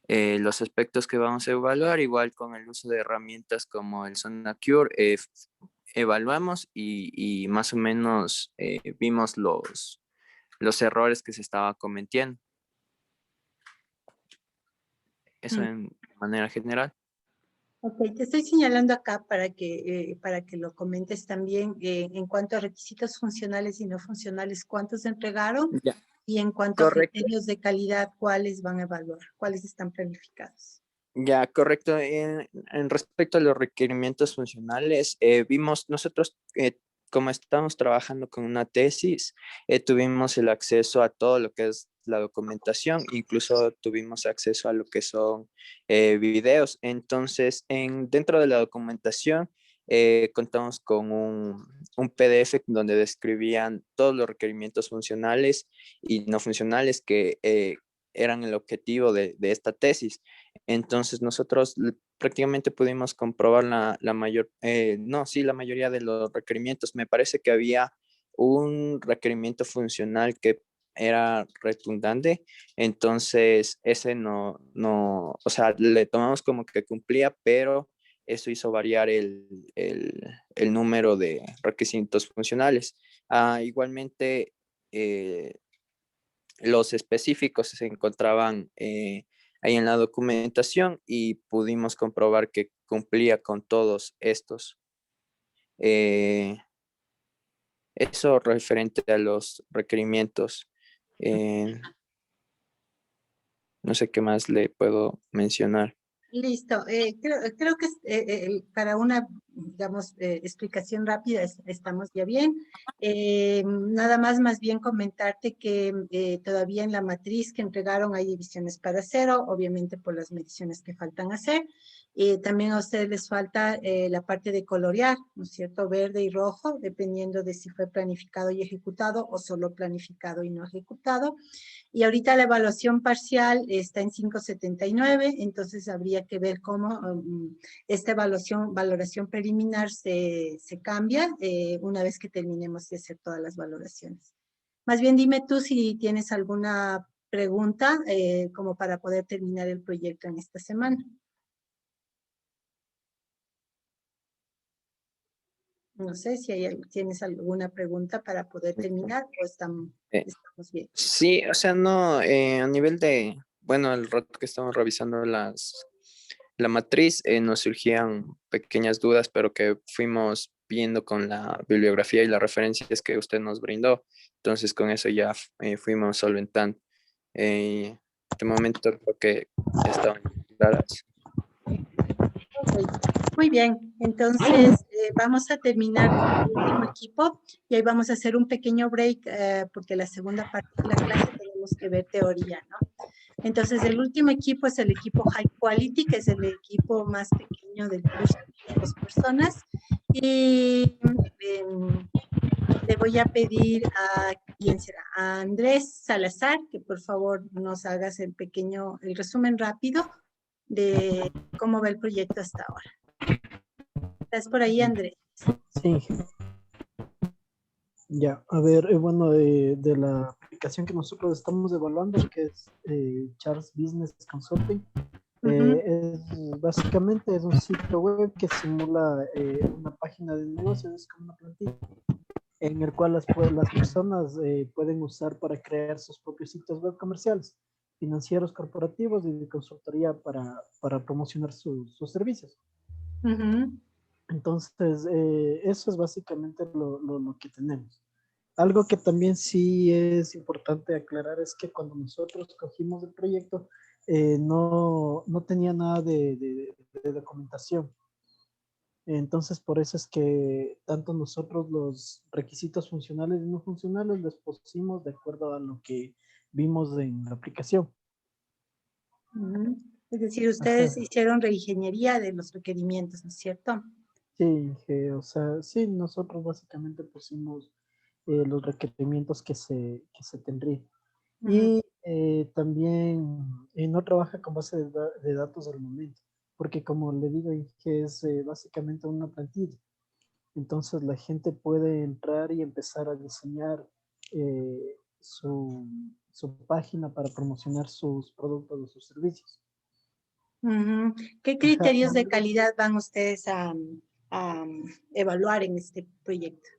los aspectos que vamos a evaluar, igual con el uso de herramientas como el SonarQube. Evaluamos y más o menos vimos los errores que se estaba cometiendo. Eso en manera general. Ok, te estoy señalando acá para que lo comentes también en cuanto a requisitos funcionales y no funcionales, ¿cuántos entregaron? Ya, Y en cuanto a correcto. criterios de calidad, ¿cuáles van a evaluar? ¿Cuáles están planificados? Ya, correcto. En respecto a los requerimientos funcionales, vimos nosotros, como estamos trabajando con una tesis, tuvimos el acceso a todo lo que es la documentación, incluso tuvimos acceso a lo que son videos. Entonces, dentro de la documentación, contamos con un PDF donde describían todos los requerimientos funcionales y no funcionales que eran el objetivo de esta tesis. Entonces nosotros prácticamente pudimos comprobar la mayoría de los requerimientos. Me parece que había un requerimiento funcional que era redundante, entonces ese o sea, le tomamos como que cumplía, pero eso hizo variar el número de requisitos funcionales. Igualmente, los específicos se encontraban ahí en la documentación y pudimos comprobar que cumplía con todos estos. Eh, Eso referente a los requerimientos. No sé qué más le puedo mencionar. Listo. Creo que para una digamos, explicación rápida, estamos ya bien. Nada más bien comentarte que todavía en la matriz que entregaron hay divisiones para cero, obviamente por las mediciones que faltan hacer. También a ustedes les falta la parte de colorear, ¿no es cierto? Verde y rojo, dependiendo de si fue planificado y ejecutado o solo planificado y no ejecutado. Y ahorita la evaluación parcial está en 5.79, entonces habría que ver cómo esta valoración preliminar se cambia una vez que terminemos de hacer todas las valoraciones. Más bien dime tú si tienes alguna pregunta como para poder terminar el proyecto en esta semana. No sé si tienes alguna pregunta para poder terminar o estamos bien. Sí, o sea, no, a nivel de, bueno, el rato que estamos revisando la matriz, nos surgían pequeñas dudas, pero que fuimos viendo con la bibliografía y las referencias que usted nos brindó. Entonces, con eso ya fuimos solventando. De momento creo que estaban claras. Okay. Muy bien, entonces vamos a terminar con el último equipo y ahí vamos a hacer un pequeño break porque la segunda parte de la clase tenemos que ver teoría, ¿no? Entonces el último equipo es el equipo High Quality, que es el equipo más pequeño del curso, 2 personas. Y le voy a pedir a, ¿quién será? A Andrés Salazar, que por favor nos hagas el resumen rápido de cómo va el proyecto hasta ahora. ¿Estás por ahí, Andrés? Sí. Ya, a ver, bueno, de la aplicación que nosotros estamos evaluando, que es Charles Business Consulting, básicamente es un sitio web que simula una página de negocios, es como una plantilla, en el cual las personas pueden usar para crear sus propios sitios web comerciales, financieros, corporativos y de consultoría para promocionar sus servicios. Entonces, eso es básicamente lo que tenemos. Algo que también sí es importante aclarar es que cuando nosotros cogimos el proyecto, no tenía nada de documentación. Entonces, por eso es que tanto nosotros los requisitos funcionales y no funcionales los pusimos de acuerdo a lo que vimos en la aplicación. Es decir, ustedes hicieron reingeniería de los requerimientos, ¿no es cierto? Sí, o sea, sí, nosotros básicamente pusimos los requerimientos que se tendrían. Y también no trabaja con base de datos al momento, porque como le digo, que es básicamente una plantilla. Entonces la gente puede entrar y empezar a diseñar su página para promocionar sus productos o sus servicios. ¿Qué criterios de calidad van ustedes a evaluar en este proyecto?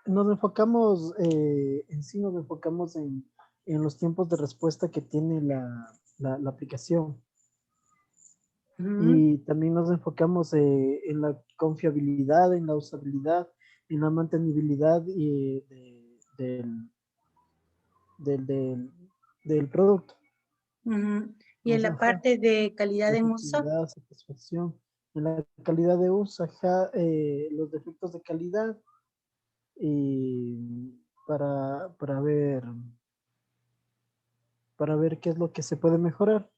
Nos enfocamos nos enfocamos en los tiempos de respuesta que tiene la aplicación. Y también nos enfocamos en la confiabilidad, en la usabilidad, en la mantenibilidad y del producto. Y en la parte de calidad en uso. Satisfacción. En la calidad de uso, los defectos de calidad y para ver qué es lo que se puede mejorar.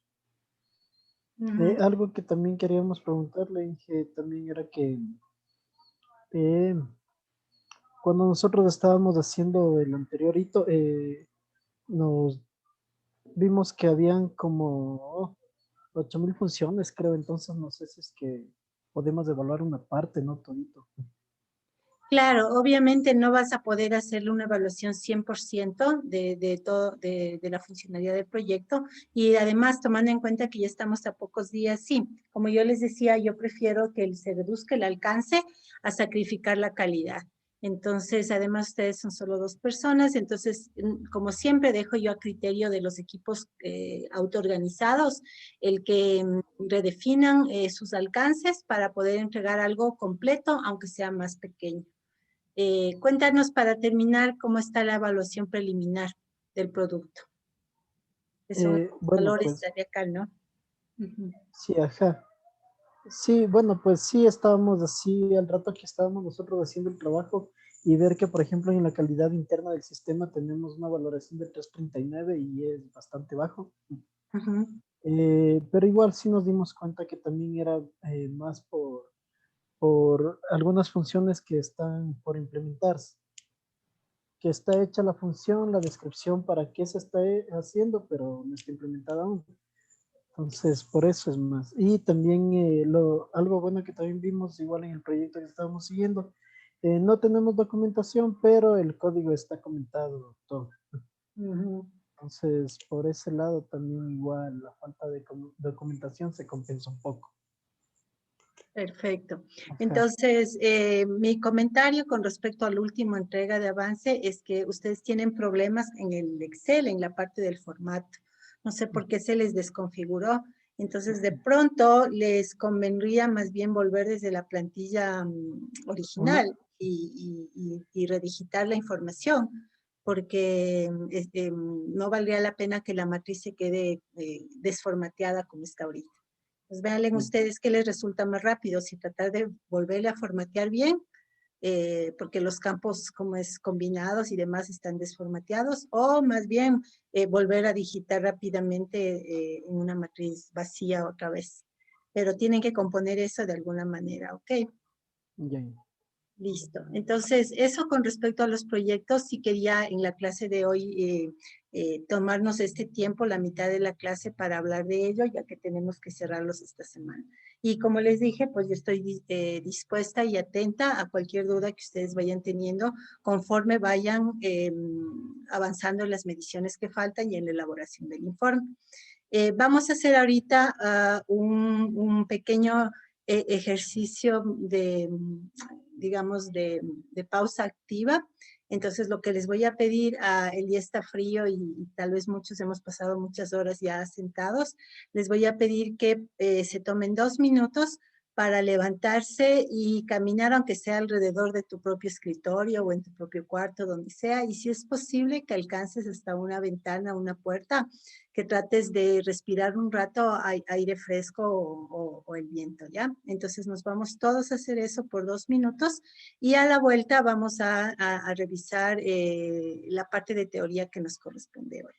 Algo que también queríamos preguntarle, que también era que cuando nosotros estábamos haciendo el anterior hito, nos vimos que habían como 8,000 funciones, creo. Entonces no sé si es que podemos evaluar una parte, no todito. Claro, obviamente no vas a poder hacerle una evaluación 100% de la funcionalidad del proyecto y además tomando en cuenta que ya estamos a pocos días, sí, como yo les decía, yo prefiero que se reduzca el alcance a sacrificar la calidad. Entonces, además ustedes son solo 2 personas, entonces, como siempre, dejo yo a criterio de los equipos autoorganizados el que redefinan sus alcances para poder entregar algo completo, aunque sea más pequeño. Cuéntanos para terminar cómo está la evaluación preliminar del producto. Que son Bueno, valores pues, de acá, ¿no? sí, ajá. Sí, bueno, pues sí estábamos así al rato que estábamos nosotros haciendo el trabajo y ver que, por ejemplo, en la calidad interna del sistema tenemos una valoración de 3.39 y es bastante bajo. Ujú, Pero igual sí nos dimos cuenta que también era más por algunas funciones que están por implementarse, que está hecha la función, la descripción para qué se está haciendo, pero no está implementada aún. Entonces, por eso es más. Y también algo bueno que también vimos igual en el proyecto que estábamos siguiendo, no tenemos documentación, pero el código está comentado todo. ujú. Entonces, por ese lado también igual la falta de documentación se compensa un poco. Perfecto. Ajá. Entonces, mi comentario con respecto a la última entrega de avance es que ustedes tienen problemas en el Excel, en la parte del formato. No sé por qué se les desconfiguró. Entonces, de pronto les convendría más bien volver desde la plantilla Una, original y redigitar la información, porque no valdría la pena que la matriz se quede desformateada como está ahorita. Pues vean ustedes qué les resulta más rápido, si tratar de volverle a formatear bien, porque los campos como es combinados y demás están desformateados, o más bien volver a digitar rápidamente en una matriz vacía otra vez. Pero tienen que componer eso de alguna manera, ¿ok? ya, Listo. Entonces, eso con respecto a los proyectos, sí quería en la clase de hoy tomarnos este tiempo, la mitad de la clase, para hablar de ello, ya que tenemos que cerrarlos esta semana. Y como les dije, pues yo estoy dispuesta y atenta a cualquier duda que ustedes vayan teniendo conforme vayan avanzando en las mediciones que faltan y en la elaboración del informe. Vamos a hacer ahorita un pequeño ejercicio de, digamos, de pausa activa. Entonces, lo que les voy a pedir, el día está frío y tal vez muchos hemos pasado muchas horas ya sentados, les voy a pedir que se tomen 2 minutos para levantarse y caminar, aunque sea alrededor de tu propio escritorio o en tu propio cuarto, donde sea, y si es posible que alcances hasta una ventana, una puerta, que trates de respirar un rato aire fresco o el viento, ¿ya? Entonces nos vamos todos a hacer eso por 2 minutos y a la vuelta vamos a revisar la parte de teoría que nos corresponde hoy.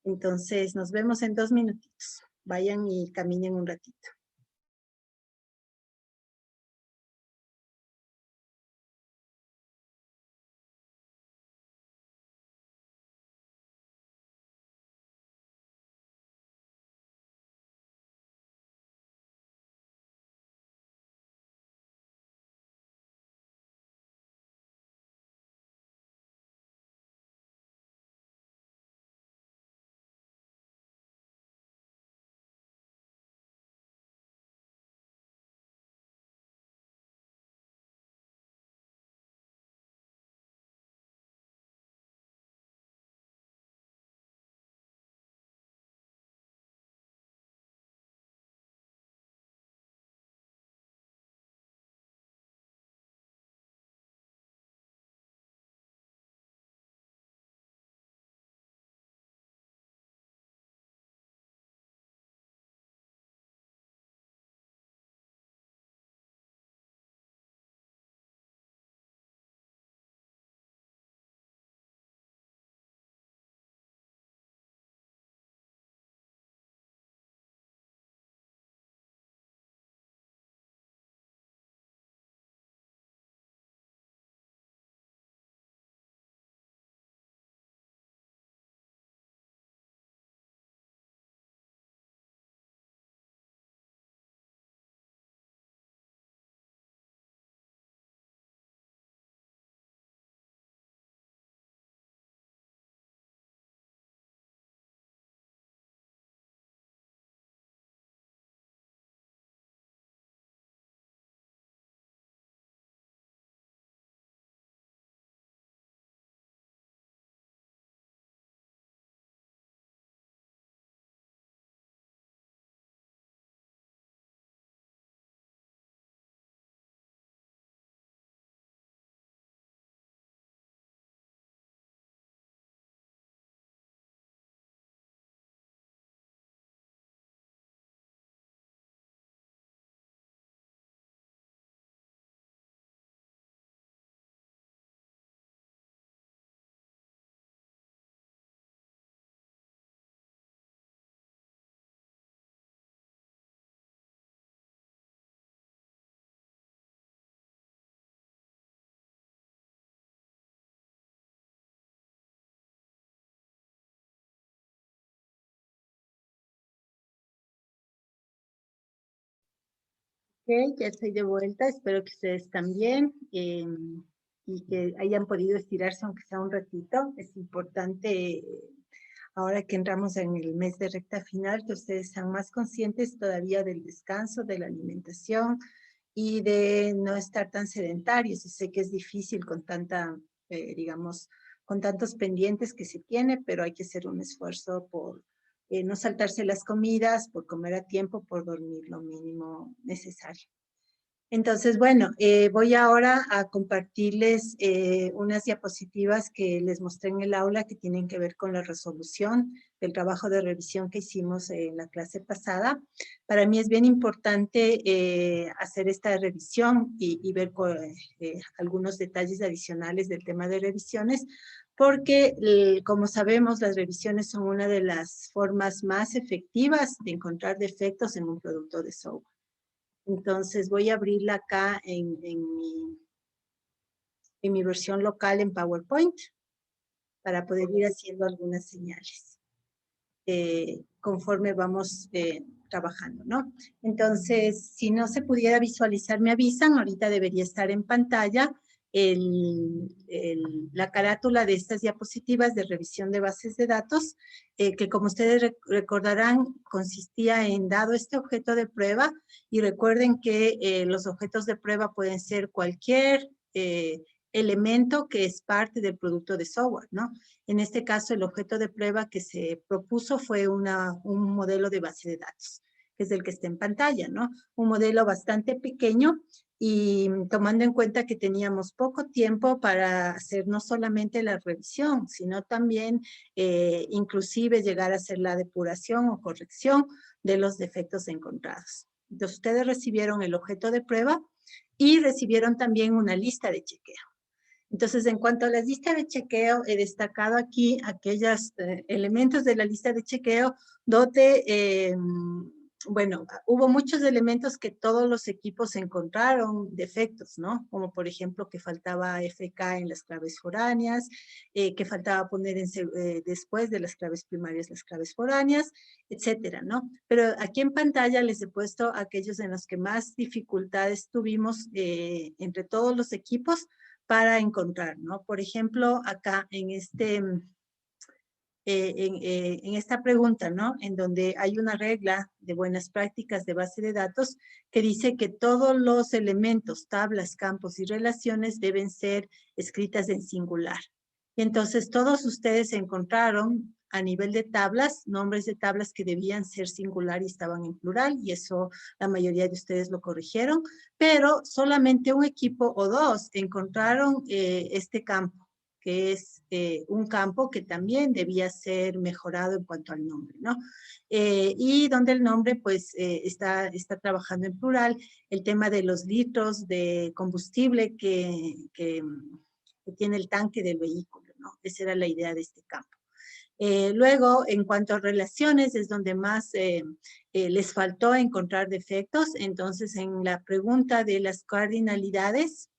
Entonces nos vemos en 2 minutitos. Vayan y caminen un ratito. Ok, ya estoy de vuelta, espero que ustedes también y que hayan podido estirarse aunque sea un ratito. Es importante, ahora que entramos en el mes de recta final, que ustedes sean más conscientes todavía del descanso, de la alimentación y de no estar tan sedentarios. Yo sé que es difícil con tanta, digamos, con tantos pendientes que se tiene, pero hay que hacer un esfuerzo por no saltarse las comidas, por comer a tiempo, por dormir lo mínimo necesario. Entonces, bueno, voy ahora a compartirles unas diapositivas que les mostré en el aula que tienen que ver con la resolución del trabajo de revisión que hicimos en la clase pasada. Para mí es bien importante hacer esta revisión y ver algunos detalles adicionales del tema de revisiones, porque como sabemos, las revisiones son una de las formas más efectivas de encontrar defectos en un producto de software. Entonces voy a abrirla acá en mi versión local en PowerPoint para poder ir haciendo algunas señales conforme vamos trabajando, ¿no? Entonces, si no se pudiera visualizar, me avisan. Ahorita debería estar en pantalla la carátula de estas diapositivas de revisión de bases de datos, que como ustedes recordarán, consistía en dado este objeto de prueba, y recuerden que los objetos de prueba pueden ser cualquier elemento que es parte del producto de software, ¿no? En este caso, el objeto de prueba que se propuso fue un modelo de base de datos, que es el que está en pantalla, ¿no? Un modelo bastante pequeño, y tomando en cuenta que teníamos poco tiempo para hacer no solamente la revisión, sino también inclusive llegar a hacer la depuración o corrección de los defectos encontrados. Entonces, ustedes recibieron el objeto de prueba y recibieron también una lista de chequeo. Entonces, en cuanto a la lista de chequeo, he destacado aquí aquellos elementos de la lista de chequeo donde, bueno, hubo muchos elementos que todos los equipos encontraron defectos, ¿no? Como por ejemplo que faltaba FK en las claves foráneas, que faltaba poner después de las claves primarias las claves foráneas, etcétera, ¿no? Pero aquí en pantalla les he puesto aquellos en los que más dificultades tuvimos entre todos los equipos para encontrar, ¿no? Por ejemplo, acá en esta pregunta, ¿no? En donde hay una regla de buenas prácticas de base de datos que dice que todos los elementos, tablas, campos y relaciones deben ser escritas en singular. Y entonces todos ustedes encontraron a nivel de tablas, nombres de tablas que debían ser singular y estaban en plural, y eso la mayoría de ustedes lo corrigieron, pero solamente un equipo o dos encontraron este campo, que es un campo que también debía ser mejorado en cuanto al nombre, ¿no? Y donde el nombre, pues, está trabajando en plural, el tema de los litros de combustible que tiene el tanque del vehículo, ¿no? Esa era la idea de este campo. Luego, en cuanto a relaciones, es donde más les faltó encontrar defectos. Entonces, en la pregunta de las cardinalidades,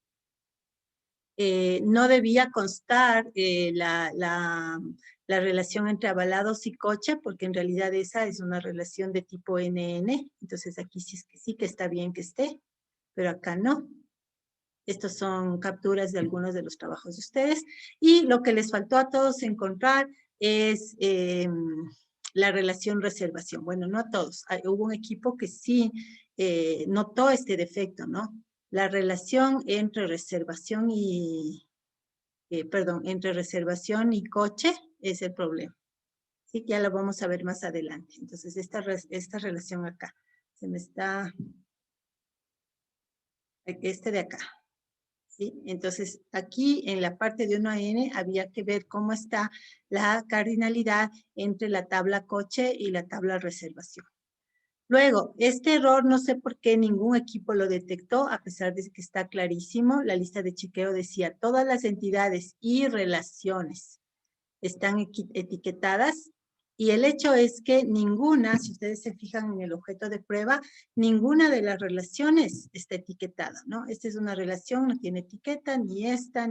no debía constar la relación entre avalados y coche, porque en realidad esa es una relación de tipo NN. Entonces, aquí sí que está bien que esté, pero acá no. Estos son capturas de algunos de los trabajos de ustedes. Y lo que les faltó a todos encontrar es la relación reservación. Bueno, no a todos. Hubo un equipo que sí notó este defecto, ¿no? La relación entre reservación entre reservación y coche es el problema. Sí, ya lo vamos a ver más adelante. Entonces, esta relación acá, se me está, de acá. ¿Sí? Entonces, aquí en la parte de 1N había que ver cómo está la cardinalidad entre la tabla coche y la tabla reservación. Luego, este error no sé por qué ningún equipo lo detectó, a pesar de que está clarísimo. La lista de chequeo decía, todas las entidades y relaciones están etiquetadas, Y el hecho es que ninguna, si ustedes se fijan en el objeto de prueba, ninguna de las relaciones está etiquetada, ¿no? Esta es una relación, no tiene etiqueta, ni esta,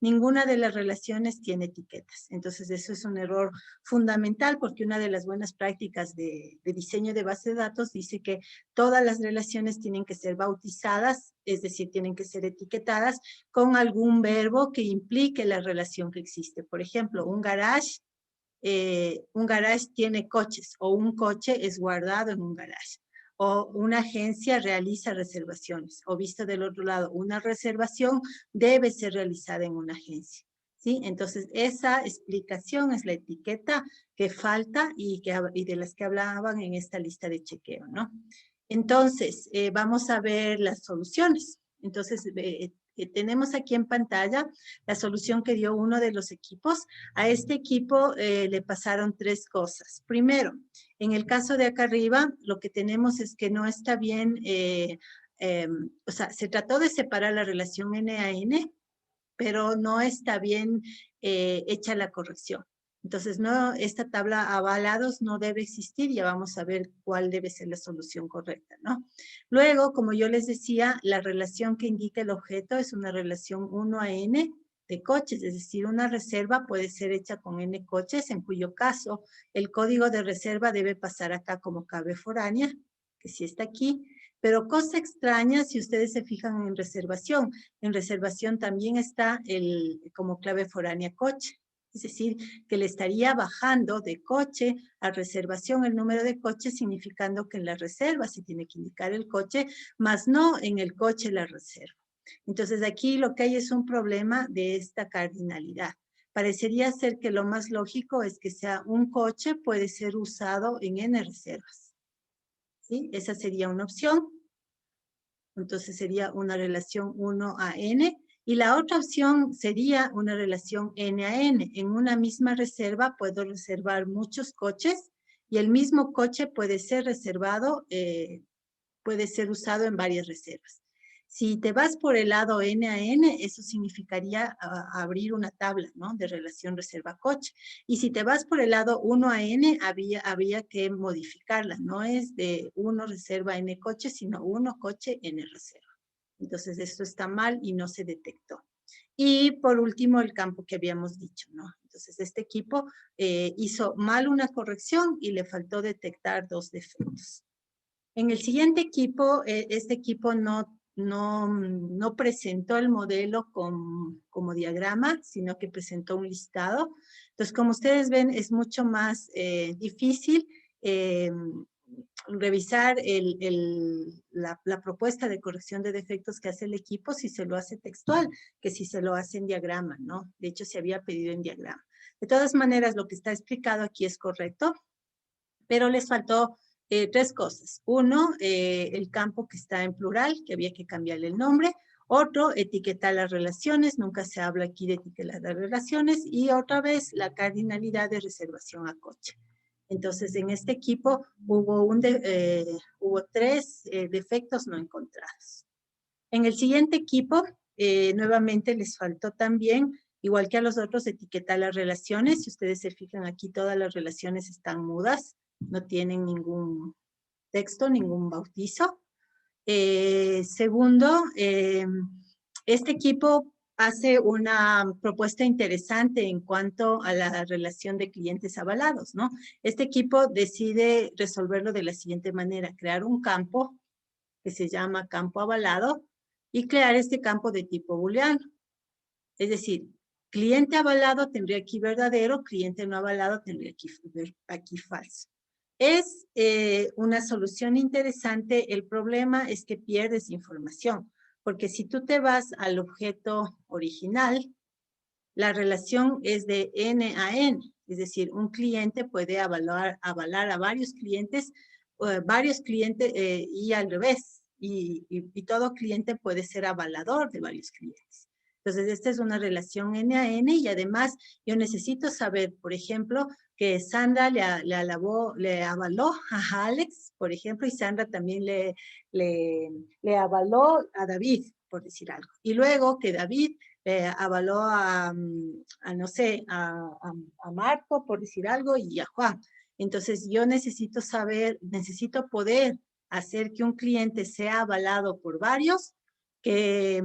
ninguna de las relaciones tiene etiquetas. Entonces, eso es un error fundamental porque una de las buenas prácticas de diseño de base de datos dice que todas las relaciones tienen que ser bautizadas, es decir, tienen que ser etiquetadas con algún verbo que implique la relación que existe. Por ejemplo, un garage tiene coches, o un coche es guardado en un garage, o una agencia realiza reservaciones, o visto del otro lado, una reservación debe ser realizada en una agencia, ¿sí? Entonces, esa explicación es la etiqueta que falta y de las que hablaban en esta lista de chequeo, ¿no? Entonces, vamos a ver las soluciones. Entonces, tenemos aquí en pantalla la solución que dio uno de los equipos. A este equipo le pasaron 3 cosas. Primero, en el caso de acá arriba, lo que tenemos es que no está bien, o sea, se trató de separar la relación N a N, pero no está bien hecha la corrección. Entonces, no, esta tabla avalados no debe existir, ya vamos a ver cuál debe ser la solución correcta, ¿no? Luego, como yo les decía, la relación que indica el objeto es una relación 1 a n de coches, es decir, una reserva puede ser hecha con n coches, en cuyo caso el código de reserva debe pasar acá como clave foránea, que sí está aquí, pero cosa extraña si ustedes se fijan en reservación también está como clave foránea coche. Es decir, que le estaría bajando de coche a reservación el número de coches, significando que en la reserva se tiene que indicar el coche, más no en el coche la reserva. Entonces aquí lo que hay es un problema de esta cardinalidad. Parecería ser que lo más lógico es que sea un coche puede ser usado en N reservas, ¿sí? Esa sería una opción. Entonces sería una relación 1 a n. Y la otra opción sería una relación n a n. En una misma reserva puedo reservar muchos coches y el mismo coche puede ser reservado, puede ser usado en varias reservas. Si te vas por el lado N a N, eso significaría abrir una tabla, ¿no? De relación reserva-coche. Y si te vas por el lado 1 a N, habría que modificarla. No es de 1 reserva N coche, sino 1 coche N reserva. Entonces, esto está mal y no se detectó. Y por último, el campo que habíamos dicho, ¿no? Entonces, este equipo hizo mal una corrección y le faltó detectar 2 defectos. En el siguiente equipo, este equipo no presentó el modelo como diagrama, sino que presentó un listado. Entonces, como ustedes ven, es mucho más difícil revisar la propuesta de corrección de defectos que hace el equipo si se lo hace textual, que si se lo hace en diagrama, ¿no? De hecho, se había pedido en diagrama. De todas maneras, lo que está explicado aquí es correcto, pero les faltó 3 cosas. Uno, el campo que está en plural, que había que cambiarle el nombre. Otro, etiquetar las relaciones. Nunca se habla aquí de etiquetar las relaciones. Y otra vez, la cardinalidad de reservación a coche. Entonces, en este equipo hubo 3 defectos no encontrados. En el siguiente equipo, nuevamente les faltó también, igual que a los otros, etiquetar las relaciones. Si ustedes se fijan aquí, todas las relaciones están mudas, no tienen ningún texto, ningún bautizo. Segundo, este equipo hace una propuesta interesante en cuanto a la relación de clientes avalados, ¿no? Este equipo decide resolverlo de la siguiente manera: crear un campo que se llama campo avalado y crear este campo de tipo booleano. Es decir, cliente avalado tendría aquí verdadero, cliente no avalado tendría aquí falso. Es una solución interesante. El problema es que pierdes información, porque si tú te vas al objeto original, la relación es de N a N, es decir, un cliente puede avalar a varios clientes y al revés, y todo cliente puede ser avalador de varios clientes. Entonces, esta es una relación N a N y además yo necesito saber, por ejemplo, que Sandra le avaló a Alex, por ejemplo, y Sandra también le avaló a David, por decir algo. Y luego que David avaló no sé, a Marco, por decir algo, y a Juan. Entonces yo necesito saber, necesito poder hacer que un cliente sea avalado por varios, que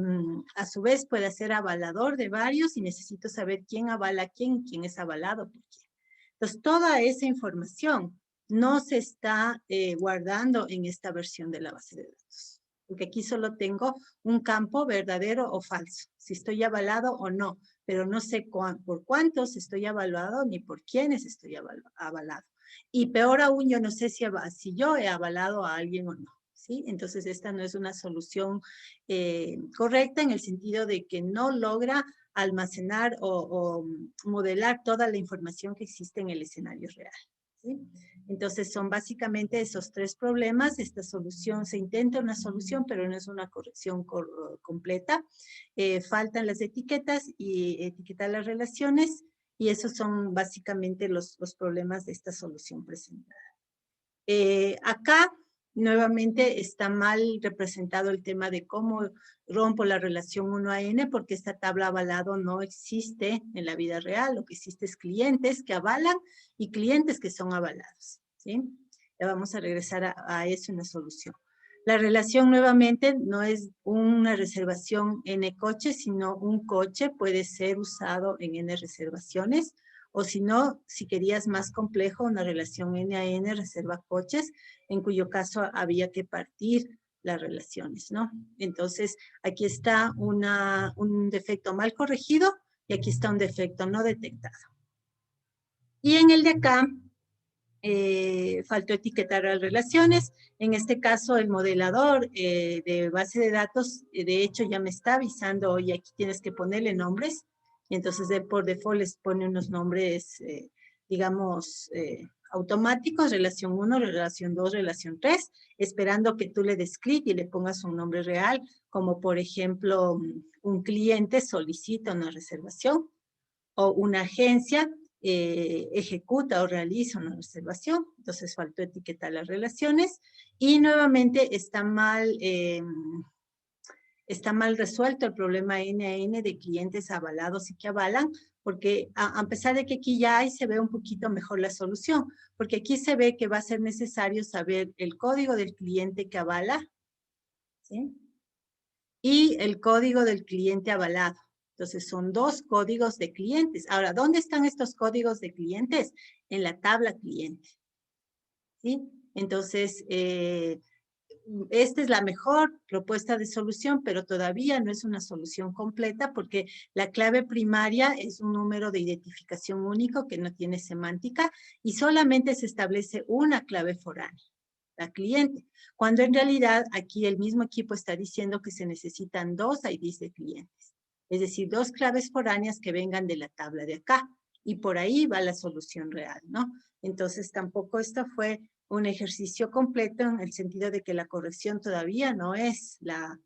a su vez pueda ser avalador de varios, y necesito saber quién avala a quién y quién es avalado por quién. Entonces toda esa información no se está guardando en esta versión de la base de datos, porque aquí solo tengo un campo verdadero o falso, si estoy avalado o no, pero no sé por cuántos estoy avalado ni por quiénes estoy avalado. Y peor aún, yo no sé si yo he avalado a alguien o no, ¿sí? Entonces esta no es una solución correcta en el sentido de que no logra almacenar o modelar toda la información que existe en el escenario real, ¿sí? Entonces son básicamente esos tres problemas. Esta solución, se intenta una solución, pero no es una corrección completa. Faltan las etiquetas y etiquetar las relaciones, y esos son básicamente los problemas de esta solución presentada. Acá nuevamente está mal representado el tema de cómo rompo la relación 1 a n, porque esta tabla avalado no existe en la vida real. Lo que existe es clientes que avalan y clientes que son avalados, ¿sí? Ya vamos a regresar a eso en la solución. La relación nuevamente no es una reservación n coches, sino un coche puede ser usado en n reservaciones, o si no, si querías más complejo, una relación n a n reserva coches, en cuyo caso había que partir las relaciones, ¿no? Entonces, aquí está un defecto mal corregido y aquí está un defecto no detectado. Y en el de acá, faltó etiquetar las relaciones. En este caso, el modelador de base de datos, de hecho, ya me está avisando, oye, aquí tienes que ponerle nombres. Y entonces, por default, les pone unos nombres, digamos, automáticos, relación 1, relación 2, relación 3, esperando que tú le des clic y le pongas un nombre real, como por ejemplo, un cliente solicita una reservación, o una agencia ejecuta o realiza una reservación. Entonces faltó etiquetar las relaciones, y nuevamente está mal resuelto el problema N a N de clientes avalados y que avalan, porque a pesar de que aquí ya hay, se ve un poquito mejor la solución, porque aquí se ve que va a ser necesario saber el código del cliente que avala, ¿sí? Y el código del cliente avalado. Entonces, son dos códigos de clientes. Ahora, ¿dónde están estos códigos de clientes? En la tabla cliente, ¿sí? Entonces, esta es la mejor propuesta de solución, pero todavía no es una solución completa, porque la clave primaria es un número de identificación único que no tiene semántica, y solamente se establece una clave foránea, la cliente, cuando en realidad aquí el mismo equipo está diciendo que se necesitan dos IDs de clientes, es decir, dos claves foráneas que vengan de la tabla de acá, y por ahí va la solución real, ¿no? Entonces tampoco esto fue un ejercicio completo, en el sentido de que la corrección todavía no es la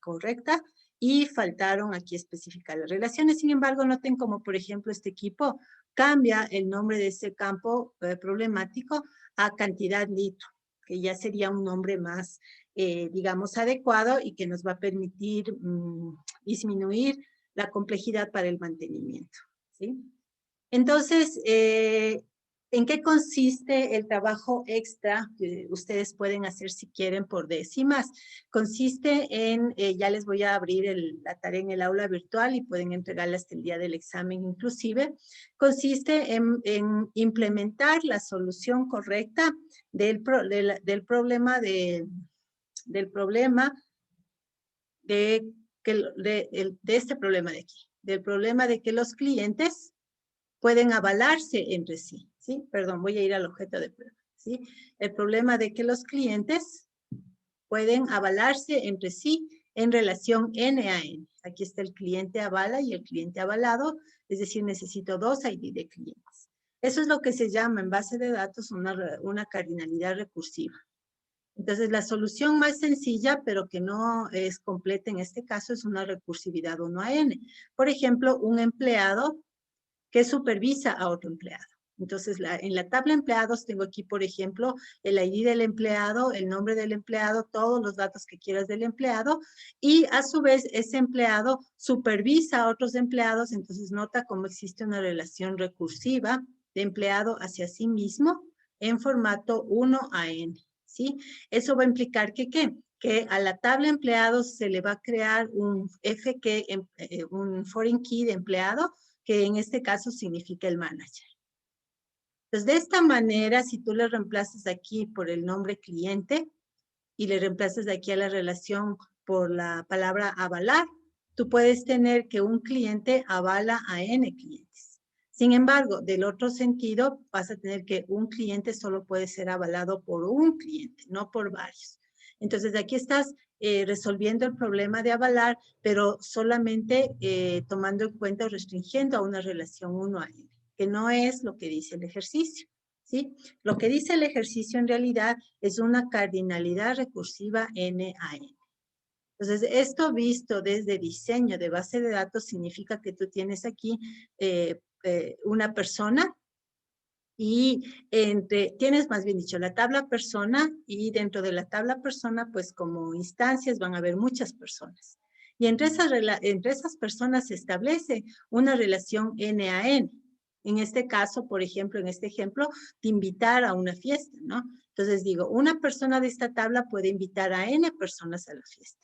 correcta, y faltaron aquí especificar las relaciones. Sin embargo, noten como, por ejemplo, este equipo cambia el nombre de ese campo problemático a cantidad litro, que ya sería un nombre más, digamos, adecuado, y que nos va a permitir disminuir la complejidad para el mantenimiento, ¿sí? Entonces, ¿en qué consiste el trabajo extra que ustedes pueden hacer si quieren por décimas? Consiste en, ya les voy a abrir la tarea en el aula virtual y pueden entregarla hasta el día del examen inclusive. Consiste en implementar la solución correcta del problema de este problema de aquí, del problema de que los clientes pueden avalarse entre sí, ¿sí? Perdón, voy a ir al objeto de prueba, ¿sí? El problema de que los clientes pueden avalarse entre sí en relación N a N. Aquí está el cliente avala y el cliente avalado, es decir, necesito dos ID de clientes. Eso es lo que se llama en base de datos una cardinalidad recursiva. Entonces, la solución más sencilla, pero que no es completa en este caso, es una recursividad 1 a N. Por ejemplo, un empleado que supervisa a otro empleado. Entonces, en la tabla empleados tengo aquí, por ejemplo, el ID del empleado, el nombre del empleado, todos los datos que quieras del empleado, y a su vez ese empleado supervisa a otros empleados, entonces nota cómo existe una relación recursiva de empleado hacia sí mismo en formato 1 a n, ¿sí? Eso va a implicar que, ¿qué? Que a la tabla empleados se le va a crear un FK, un foreign key de empleado, que en este caso significa el manager. Entonces, de esta manera, si tú le reemplazas aquí por el nombre cliente y le reemplazas de aquí a la relación por la palabra avalar, tú puedes tener que un cliente avala a N clientes. Sin embargo, del otro sentido, vas a tener que un cliente solo puede ser avalado por un cliente, no por varios. Entonces, aquí estás resolviendo el problema de avalar, pero solamente tomando en cuenta o restringiendo a una relación 1 a N, que no es lo que dice el ejercicio, ¿sí? Lo que dice el ejercicio en realidad es una cardinalidad recursiva N a N. Entonces, esto visto desde diseño de base de datos significa que tú tienes aquí una persona y tienes más bien dicho la tabla persona y dentro de la tabla persona, pues como instancias van a haber muchas personas. Y entre esas personas se establece una relación N a N. En este caso, por ejemplo, en este ejemplo, te invitar a una fiesta, ¿no? Entonces digo, una persona de esta tabla puede invitar a N personas a la fiesta.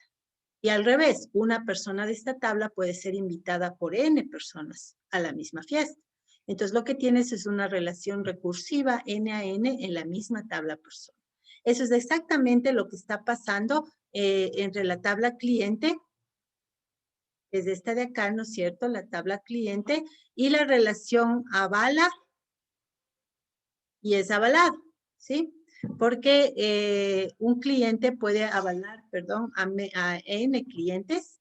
Y al revés, una persona de esta tabla puede ser invitada por N personas a la misma fiesta. Entonces, lo que tienes es una relación recursiva N a N en la misma tabla persona. Eso es exactamente lo que está pasando entre la tabla cliente, que es esta de acá, ¿no es cierto? La tabla cliente y la relación avala y es avalado, ¿sí? Porque un cliente puede avalar, perdón, a N clientes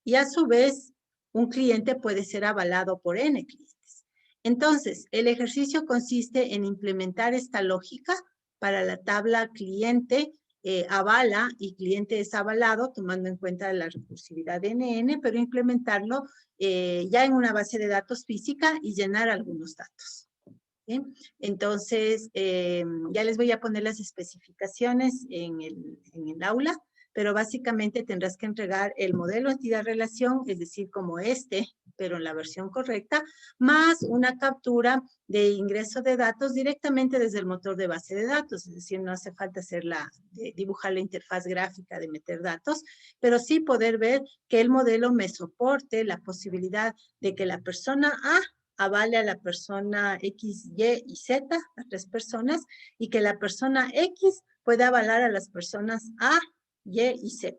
y a su vez un cliente puede ser avalado por N clientes. Entonces, el ejercicio consiste en implementar esta lógica para la tabla cliente avala y cliente es avalado, tomando en cuenta la recursividad de NN, pero implementarlo ya en una base de datos física y llenar algunos datos. ¿Sí? Entonces, ya les voy a poner las especificaciones en el aula, pero básicamente tendrás que entregar el modelo entidad-relación, es decir, como este, pero en la versión correcta, más una captura de ingreso de datos directamente desde el motor de base de datos, es decir, no hace falta dibujar la interfaz gráfica de meter datos, pero sí poder ver que el modelo me soporte la posibilidad de que la persona A avale a la persona X, Y y Z, a 3 personas, y que la persona X pueda avalar a las personas A, Y y Z.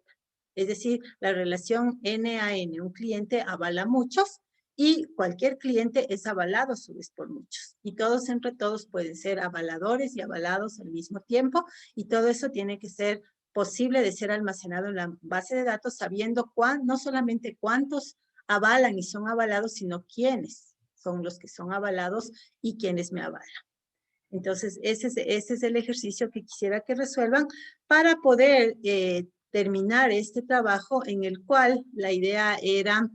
Es decir, la relación N a N, un cliente avala a muchos y cualquier cliente es avalado a su vez por muchos. Y todos entre todos pueden ser avaladores y avalados al mismo tiempo y todo eso tiene que ser posible de ser almacenado en la base de datos sabiendo no solamente cuántos avalan y son avalados, sino quiénes son los que son avalados y quiénes me avalan. Entonces, ese es el ejercicio que quisiera que resuelvan para poder terminar este trabajo en el cual la idea era,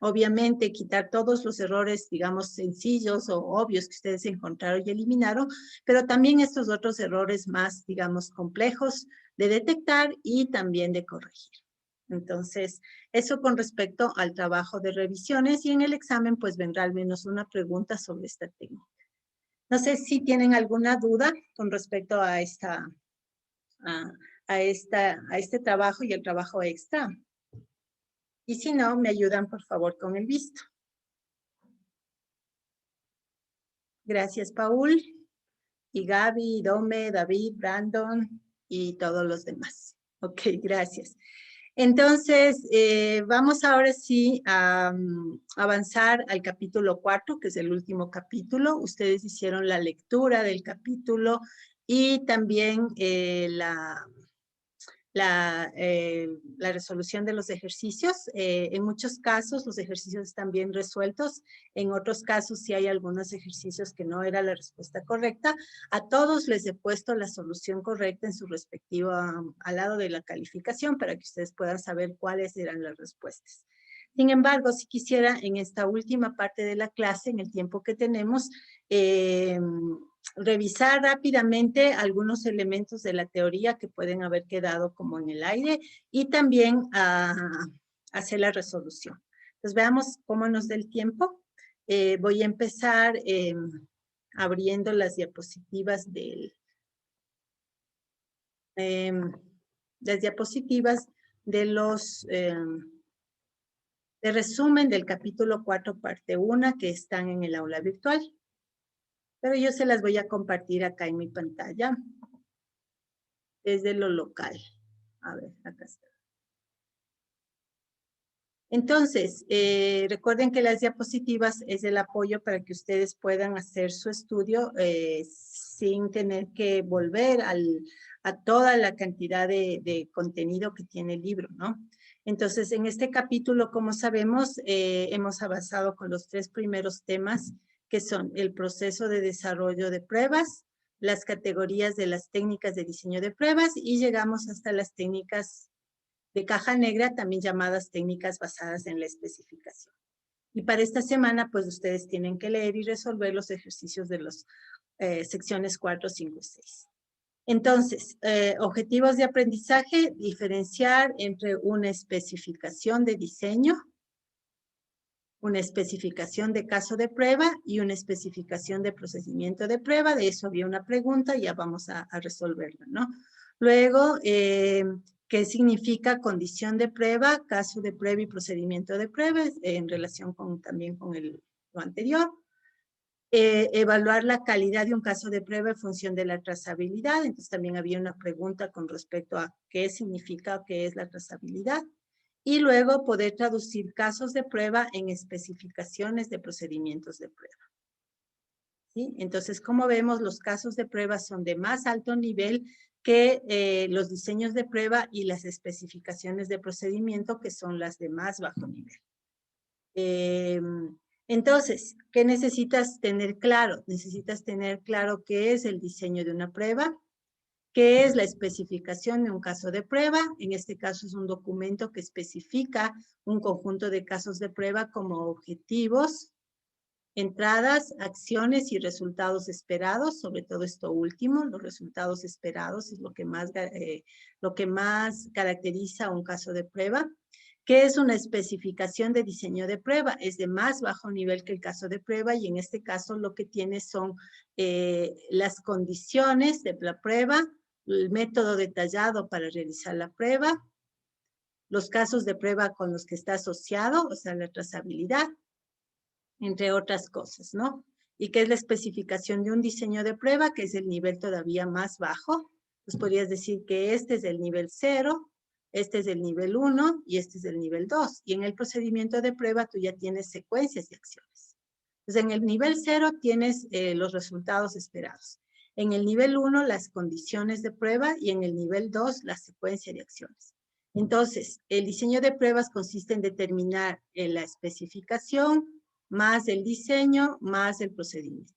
obviamente, quitar todos los errores, digamos, sencillos o obvios que ustedes encontraron y eliminaron, pero también estos otros errores más, digamos, complejos de detectar y también de corregir. Entonces, eso con respecto al trabajo de revisiones y en el examen pues vendrá al menos una pregunta sobre esta técnica. No sé si tienen alguna duda con respecto a este trabajo y el trabajo extra. Y si no, me ayudan por favor con el visto. Gracias, Paul, y Gaby, Dome, David, Brandon y todos los demás. Ok, gracias. Entonces, vamos ahora sí a avanzar al capítulo 4, que es el último capítulo. Ustedes hicieron la lectura del capítulo y también la resolución de los ejercicios. En muchos casos los ejercicios están bien resueltos, en otros casos sí hay algunos ejercicios que no era la respuesta correcta. A todos les he puesto la solución correcta en su respectivo al lado de la calificación para que ustedes puedan saber cuáles eran las respuestas. Sin embargo, si quisiera en esta última parte de la clase, en el tiempo que tenemos, revisar rápidamente algunos elementos de la teoría que pueden haber quedado como en el aire y también hacer la resolución. Entonces veamos cómo nos da el tiempo. Voy a empezar abriendo las diapositivas de los de resumen del capítulo 4, parte 1, que están en el aula virtual. Pero yo se las voy a compartir acá en mi pantalla, desde lo local. A ver, acá está. Entonces, recuerden que las diapositivas es el apoyo para que ustedes puedan hacer su estudio sin tener que volver a toda la cantidad de contenido que tiene el libro, ¿no? Entonces, en este capítulo, como sabemos, hemos avanzado con los 3 primeros temas, que son el proceso de desarrollo de pruebas, las categorías de las técnicas de diseño de pruebas y llegamos hasta las técnicas de caja negra, también llamadas técnicas basadas en la especificación. Y para esta semana, pues ustedes tienen que leer y resolver los ejercicios de las secciones 4, 5 y 6. Entonces, objetivos de aprendizaje, diferenciar entre una especificación de diseño, una especificación de caso de prueba y una especificación de procedimiento de prueba. De eso había una pregunta, ya vamos a resolverla, ¿no? Luego, ¿qué significa condición de prueba, caso de prueba y procedimiento de prueba en relación también con lo anterior? Evaluar la calidad de un caso de prueba en función de la trazabilidad. Entonces también había una pregunta con respecto a qué significa o qué es la trazabilidad. Y luego poder traducir casos de prueba en especificaciones de procedimientos de prueba. ¿Sí? Entonces, como vemos, los casos de prueba son de más alto nivel que los diseños de prueba y las especificaciones de procedimiento, que son las de más bajo nivel. Entonces, ¿qué necesitas tener claro? Necesitas tener claro qué es el diseño de una prueba, qué es la especificación de un caso de prueba. En este caso es un documento que especifica un conjunto de casos de prueba como objetivos, entradas, acciones y resultados esperados, sobre todo esto último, los resultados esperados es lo que más caracteriza un caso de prueba. ¿Qué es una especificación de diseño de prueba? Es de más bajo nivel que el caso de prueba y en este caso lo que tiene son las condiciones de la prueba, el método detallado para realizar la prueba, los casos de prueba con los que está asociado, o sea, la trazabilidad, entre otras cosas, ¿no? ¿Y qué es la especificación de un diseño de prueba? Que es el nivel todavía más bajo. Pues podrías decir que este es el nivel 0, este es el nivel 1 y este es el nivel 2. Y en el procedimiento de prueba tú ya tienes secuencias de acciones. Entonces, en el nivel 0 tienes los resultados esperados. En el nivel 1, las condiciones de prueba y en el nivel 2, la secuencia de acciones. Entonces, el diseño de pruebas consiste en determinar la especificación, más el diseño, más el procedimiento.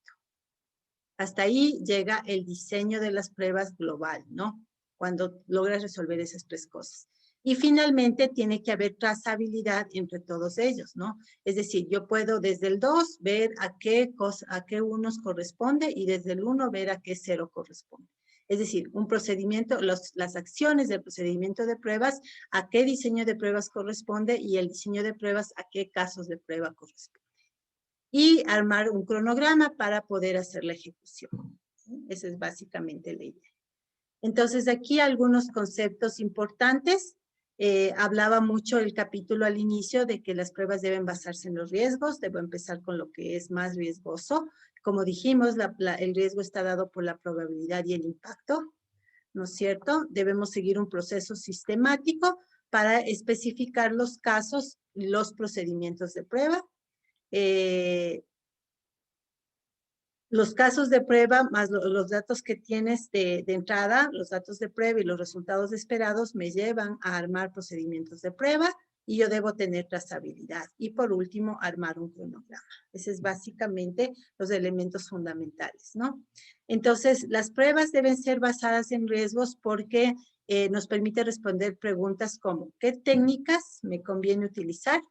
Hasta ahí llega el diseño de las pruebas global, ¿no? Cuando logras resolver esas 3 cosas. Y finalmente tiene que haber trazabilidad entre todos ellos, ¿no? Es decir, yo puedo desde el 2 ver a qué unos corresponde y desde el 1 ver a qué 0 corresponde. Es decir, un procedimiento, las acciones del procedimiento de pruebas, a qué diseño de pruebas corresponde y el diseño de pruebas a qué casos de prueba corresponde. Y armar un cronograma para poder hacer la ejecución. ¿Sí? Esa es básicamente la idea. Entonces, aquí algunos conceptos importantes. Hablaba mucho el capítulo al inicio de que las pruebas deben basarse en los riesgos. Debo empezar con lo que es más riesgoso. Como dijimos, el riesgo está dado por la probabilidad y el impacto, ¿no es cierto? Debemos seguir un proceso sistemático para especificar los casos, los procedimientos de prueba. Los casos de prueba más los datos que tienes de entrada, los datos de prueba y los resultados esperados me llevan a armar procedimientos de prueba y yo debo tener trazabilidad. Y por último, armar un cronograma. Ese es básicamente los elementos fundamentales, ¿no? Entonces, las pruebas deben ser basadas en riesgos porque nos permite responder preguntas como, ¿qué técnicas me conviene utilizar?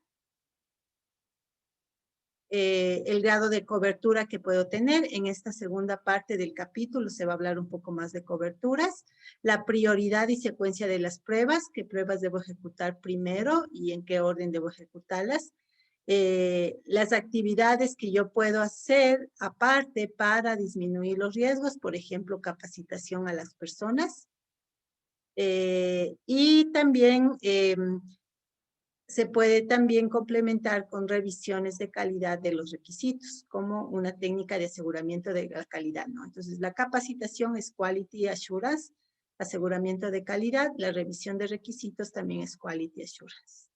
el grado de cobertura que puedo tener. En esta segunda parte del capítulo se va a hablar un poco más de coberturas, la prioridad y secuencia de las pruebas, qué pruebas debo ejecutar primero y en qué orden debo ejecutarlas, las actividades que yo puedo hacer aparte para disminuir los riesgos, por ejemplo, capacitación a las personas, y también se puede también complementar con revisiones de calidad de los requisitos, como una técnica de aseguramiento de la calidad, ¿no? Entonces, la capacitación es Quality Assurance, aseguramiento de calidad, la revisión de requisitos también es Quality Assurance.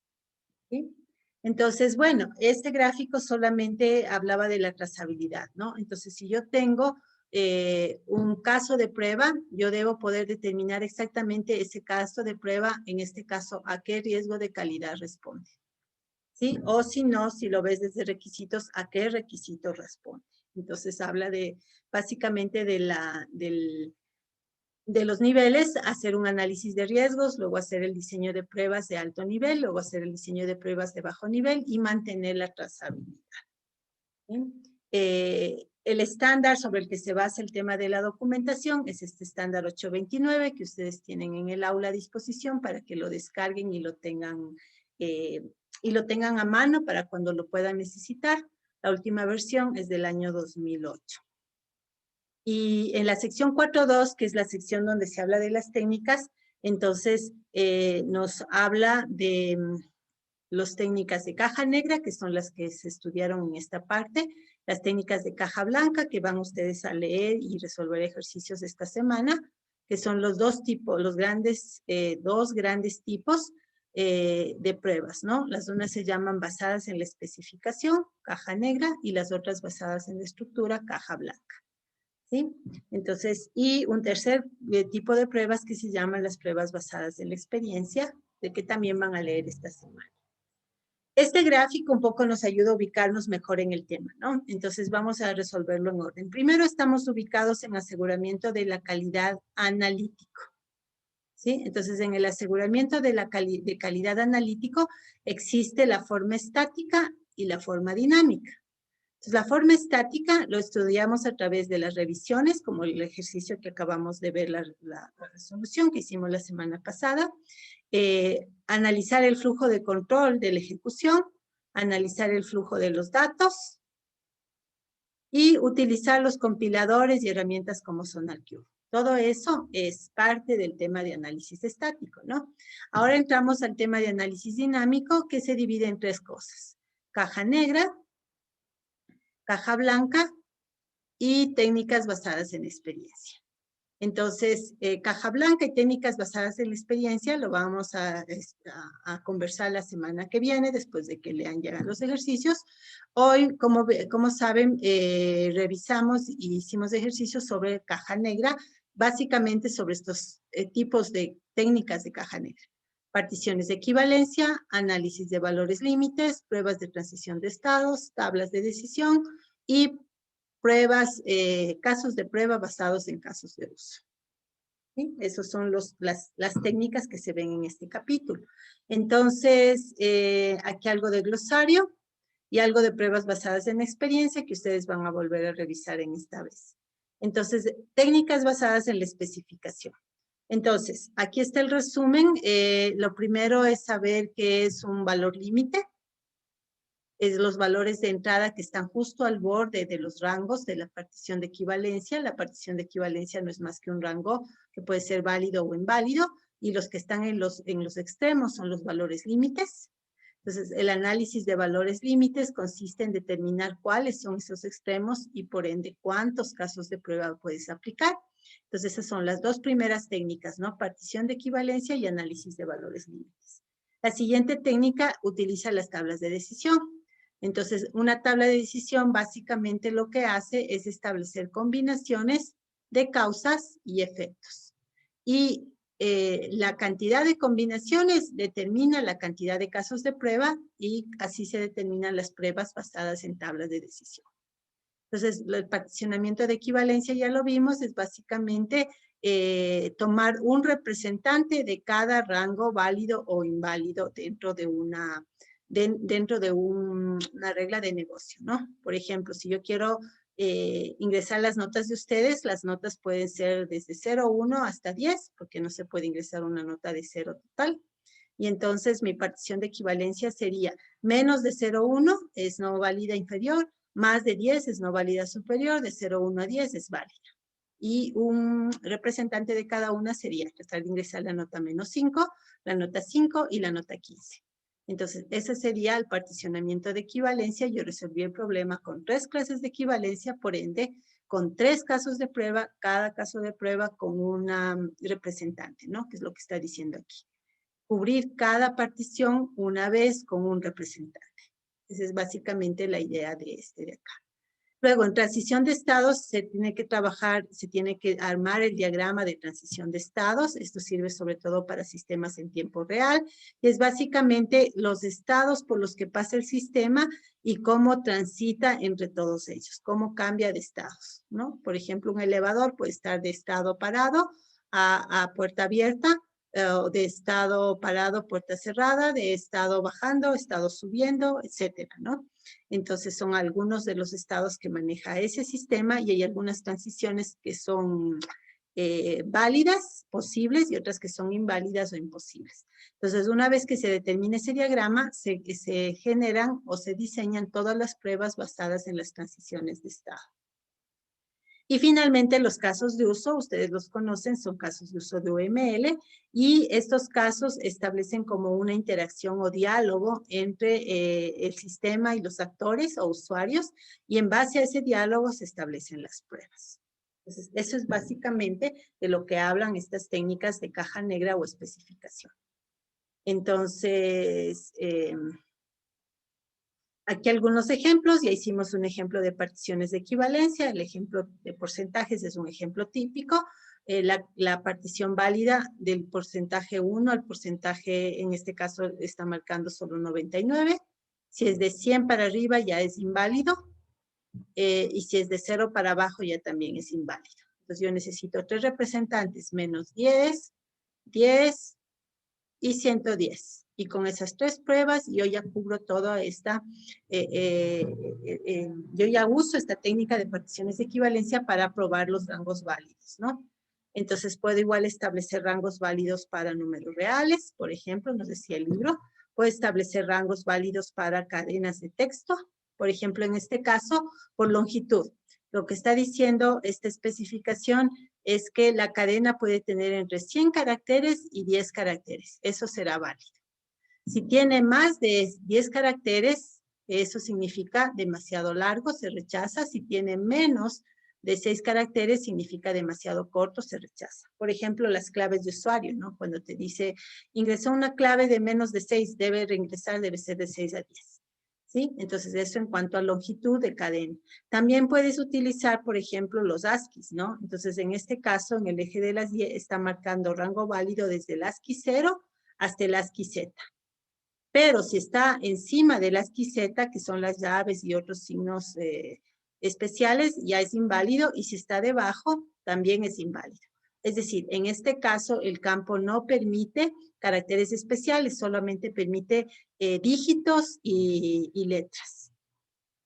¿Sí? Entonces, bueno, este gráfico solamente hablaba de la trazabilidad, ¿no? Entonces, si yo tengo un caso de prueba, yo debo poder determinar exactamente ese caso de prueba, en este caso, a qué riesgo de calidad responde. ¿Sí? O si no, si lo ves desde requisitos, a qué requisito responde. Entonces, habla de, básicamente, de los niveles, hacer un análisis de riesgos, luego hacer el diseño de pruebas de alto nivel, luego hacer el diseño de pruebas de bajo nivel y mantener la trazabilidad. El estándar sobre el que se basa el tema de la documentación es este estándar 829 que ustedes tienen en el aula a disposición para que lo descarguen y lo tengan a mano para cuando lo puedan necesitar. La última versión es del año 2008. Y en la sección 4.2, que es la sección donde se habla de las técnicas, entonces nos habla de las técnicas de caja negra, que son las que se estudiaron en esta parte, las técnicas de caja blanca, que van ustedes a leer y resolver ejercicios esta semana, que son los dos grandes tipos de pruebas, ¿no? Las unas se llaman basadas en la especificación, caja negra, y las otras basadas en la estructura, caja blanca. ¿Sí? Entonces, y un tercer tipo de pruebas que se llaman las pruebas basadas en la experiencia, de que también van a leer esta semana. Este gráfico un poco nos ayuda a ubicarnos mejor en el tema, ¿no? Entonces vamos a resolverlo en orden. Primero estamos ubicados en aseguramiento de la calidad analítico, ¿sí? Entonces en el aseguramiento de calidad analítico existe la forma estática y la forma dinámica. Entonces, la forma estática lo estudiamos a través de las revisiones, como el ejercicio que acabamos de ver, la resolución que hicimos la semana pasada. Analizar el flujo de control de la ejecución, analizar el flujo de los datos y utilizar los compiladores y herramientas como SonarQube. Todo eso es parte del tema de análisis estático, ¿no? Ahora entramos al tema de análisis dinámico, que se divide en tres cosas: caja negra, caja blanca y técnicas basadas en experiencia. Entonces, caja blanca y técnicas basadas en la experiencia lo vamos a conversar la semana que viene, después de que lean ya los ejercicios. Hoy, como saben, revisamos y hicimos ejercicios sobre caja negra, básicamente sobre estos tipos de técnicas de caja negra: particiones de equivalencia, análisis de valores límites, pruebas de transición de estados, tablas de decisión y pruebas, casos de prueba basados en casos de uso. ¿Sí? Esas son las técnicas que se ven en este capítulo. Entonces, aquí algo de glosario y algo de pruebas basadas en experiencia que ustedes van a volver a revisar en esta vez. Entonces, técnicas basadas en la especificación. Entonces, aquí está el resumen. Lo primero es saber qué es un valor límite. Es los valores de entrada que están justo al borde de los rangos de la partición de equivalencia. La partición de equivalencia no es más que un rango que puede ser válido o inválido, y los que están en los extremos son los valores límites. Entonces, el análisis de valores límites consiste en determinar cuáles son esos extremos y, por ende, cuántos casos de prueba puedes aplicar. Entonces, esas son las dos primeras técnicas, ¿no? Partición de equivalencia y análisis de valores límites. La siguiente técnica utiliza las tablas de decisión. Entonces, una tabla de decisión básicamente lo que hace es establecer combinaciones de causas y efectos. Y la cantidad de combinaciones determina la cantidad de casos de prueba, y así se determinan las pruebas basadas en tablas de decisión. Entonces, el particionamiento de equivalencia, ya lo vimos, es básicamente tomar un representante de cada rango válido o inválido dentro de dentro de una regla de negocio, ¿no? Por ejemplo, si yo quiero ingresar las notas de ustedes, las notas pueden ser desde 0,1 hasta 10, porque no se puede ingresar una nota de 0 total. Y entonces mi partición de equivalencia sería menos de 0,1 es no válida inferior, más de 10 es no válida superior, de 0,1 a 10 es válida. Y un representante de cada una sería tratar de ingresar la nota -5, la nota 5 y la nota 15. Entonces, ese sería el particionamiento de equivalencia. Yo resolví el problema con 3 clases de equivalencia, por ende, con 3 casos de prueba, cada caso de prueba con una representante, ¿no? Que es lo que está diciendo aquí. Cubrir cada partición una vez con un representante. Esa es básicamente la idea de este de acá. Luego, en transición de estados se tiene que trabajar, se tiene que armar el diagrama de transición de estados. Esto sirve sobre todo para sistemas en tiempo real. Y es básicamente los estados por los que pasa el sistema y cómo transita entre todos ellos, cómo cambia de estados, ¿no? Por ejemplo, un elevador puede estar de estado parado a puerta abierta, de estado parado, puerta cerrada, de estado bajando, estado subiendo, etcétera, ¿no? Entonces son algunos de los estados que maneja ese sistema y hay algunas transiciones que son válidas, posibles, y otras que son inválidas o imposibles. Entonces, una vez que se determine ese diagrama, se generan o se diseñan todas las pruebas basadas en las transiciones de estado. Y finalmente, los casos de uso, ustedes los conocen, son casos de uso de UML, y estos casos establecen como una interacción o diálogo entre el sistema y los actores o usuarios, y en base a ese diálogo se establecen las pruebas. Entonces, eso es básicamente de lo que hablan estas técnicas de caja negra o especificación. Entonces, aquí algunos ejemplos, ya hicimos un ejemplo de particiones de equivalencia, el ejemplo de porcentajes es un ejemplo típico, la partición válida del porcentaje 1 al porcentaje, en este caso está marcando solo 99, si es de 100 para arriba ya es inválido, y si es de 0 para abajo ya también es inválido. Entonces yo necesito 3 representantes, menos 10, 10 y 110. Y con esas 3 pruebas yo ya cubro toda esta, yo ya uso esta técnica de particiones de equivalencia para probar los rangos válidos, ¿no? Entonces puedo igual establecer rangos válidos para números reales, por ejemplo, nos decía el libro. Puedo establecer rangos válidos para cadenas de texto, por ejemplo, en este caso, por longitud. Lo que está diciendo esta especificación es que la cadena puede tener entre 100 caracteres y 10 caracteres. Eso será válido. Si tiene más de 10 caracteres, eso significa demasiado largo, se rechaza. Si tiene menos de 6 caracteres, significa demasiado corto, se rechaza. Por ejemplo, las claves de usuario, ¿no? Cuando te dice, ingresó una clave de menos de 6, debe reingresar, debe ser de 6 a 10. ¿Sí? Entonces, eso en cuanto a longitud de cadena. También puedes utilizar, por ejemplo, los ASCIIs, ¿no? Entonces, en este caso, en el eje de las 10, está marcando rango válido desde el ASCII 0 hasta el ASCII Z. Pero si está encima del ASCII Z, que son las llaves y otros signos especiales, ya es inválido, y si está debajo, también es inválido. Es decir, en este caso, el campo no permite caracteres especiales, solamente permite dígitos y letras.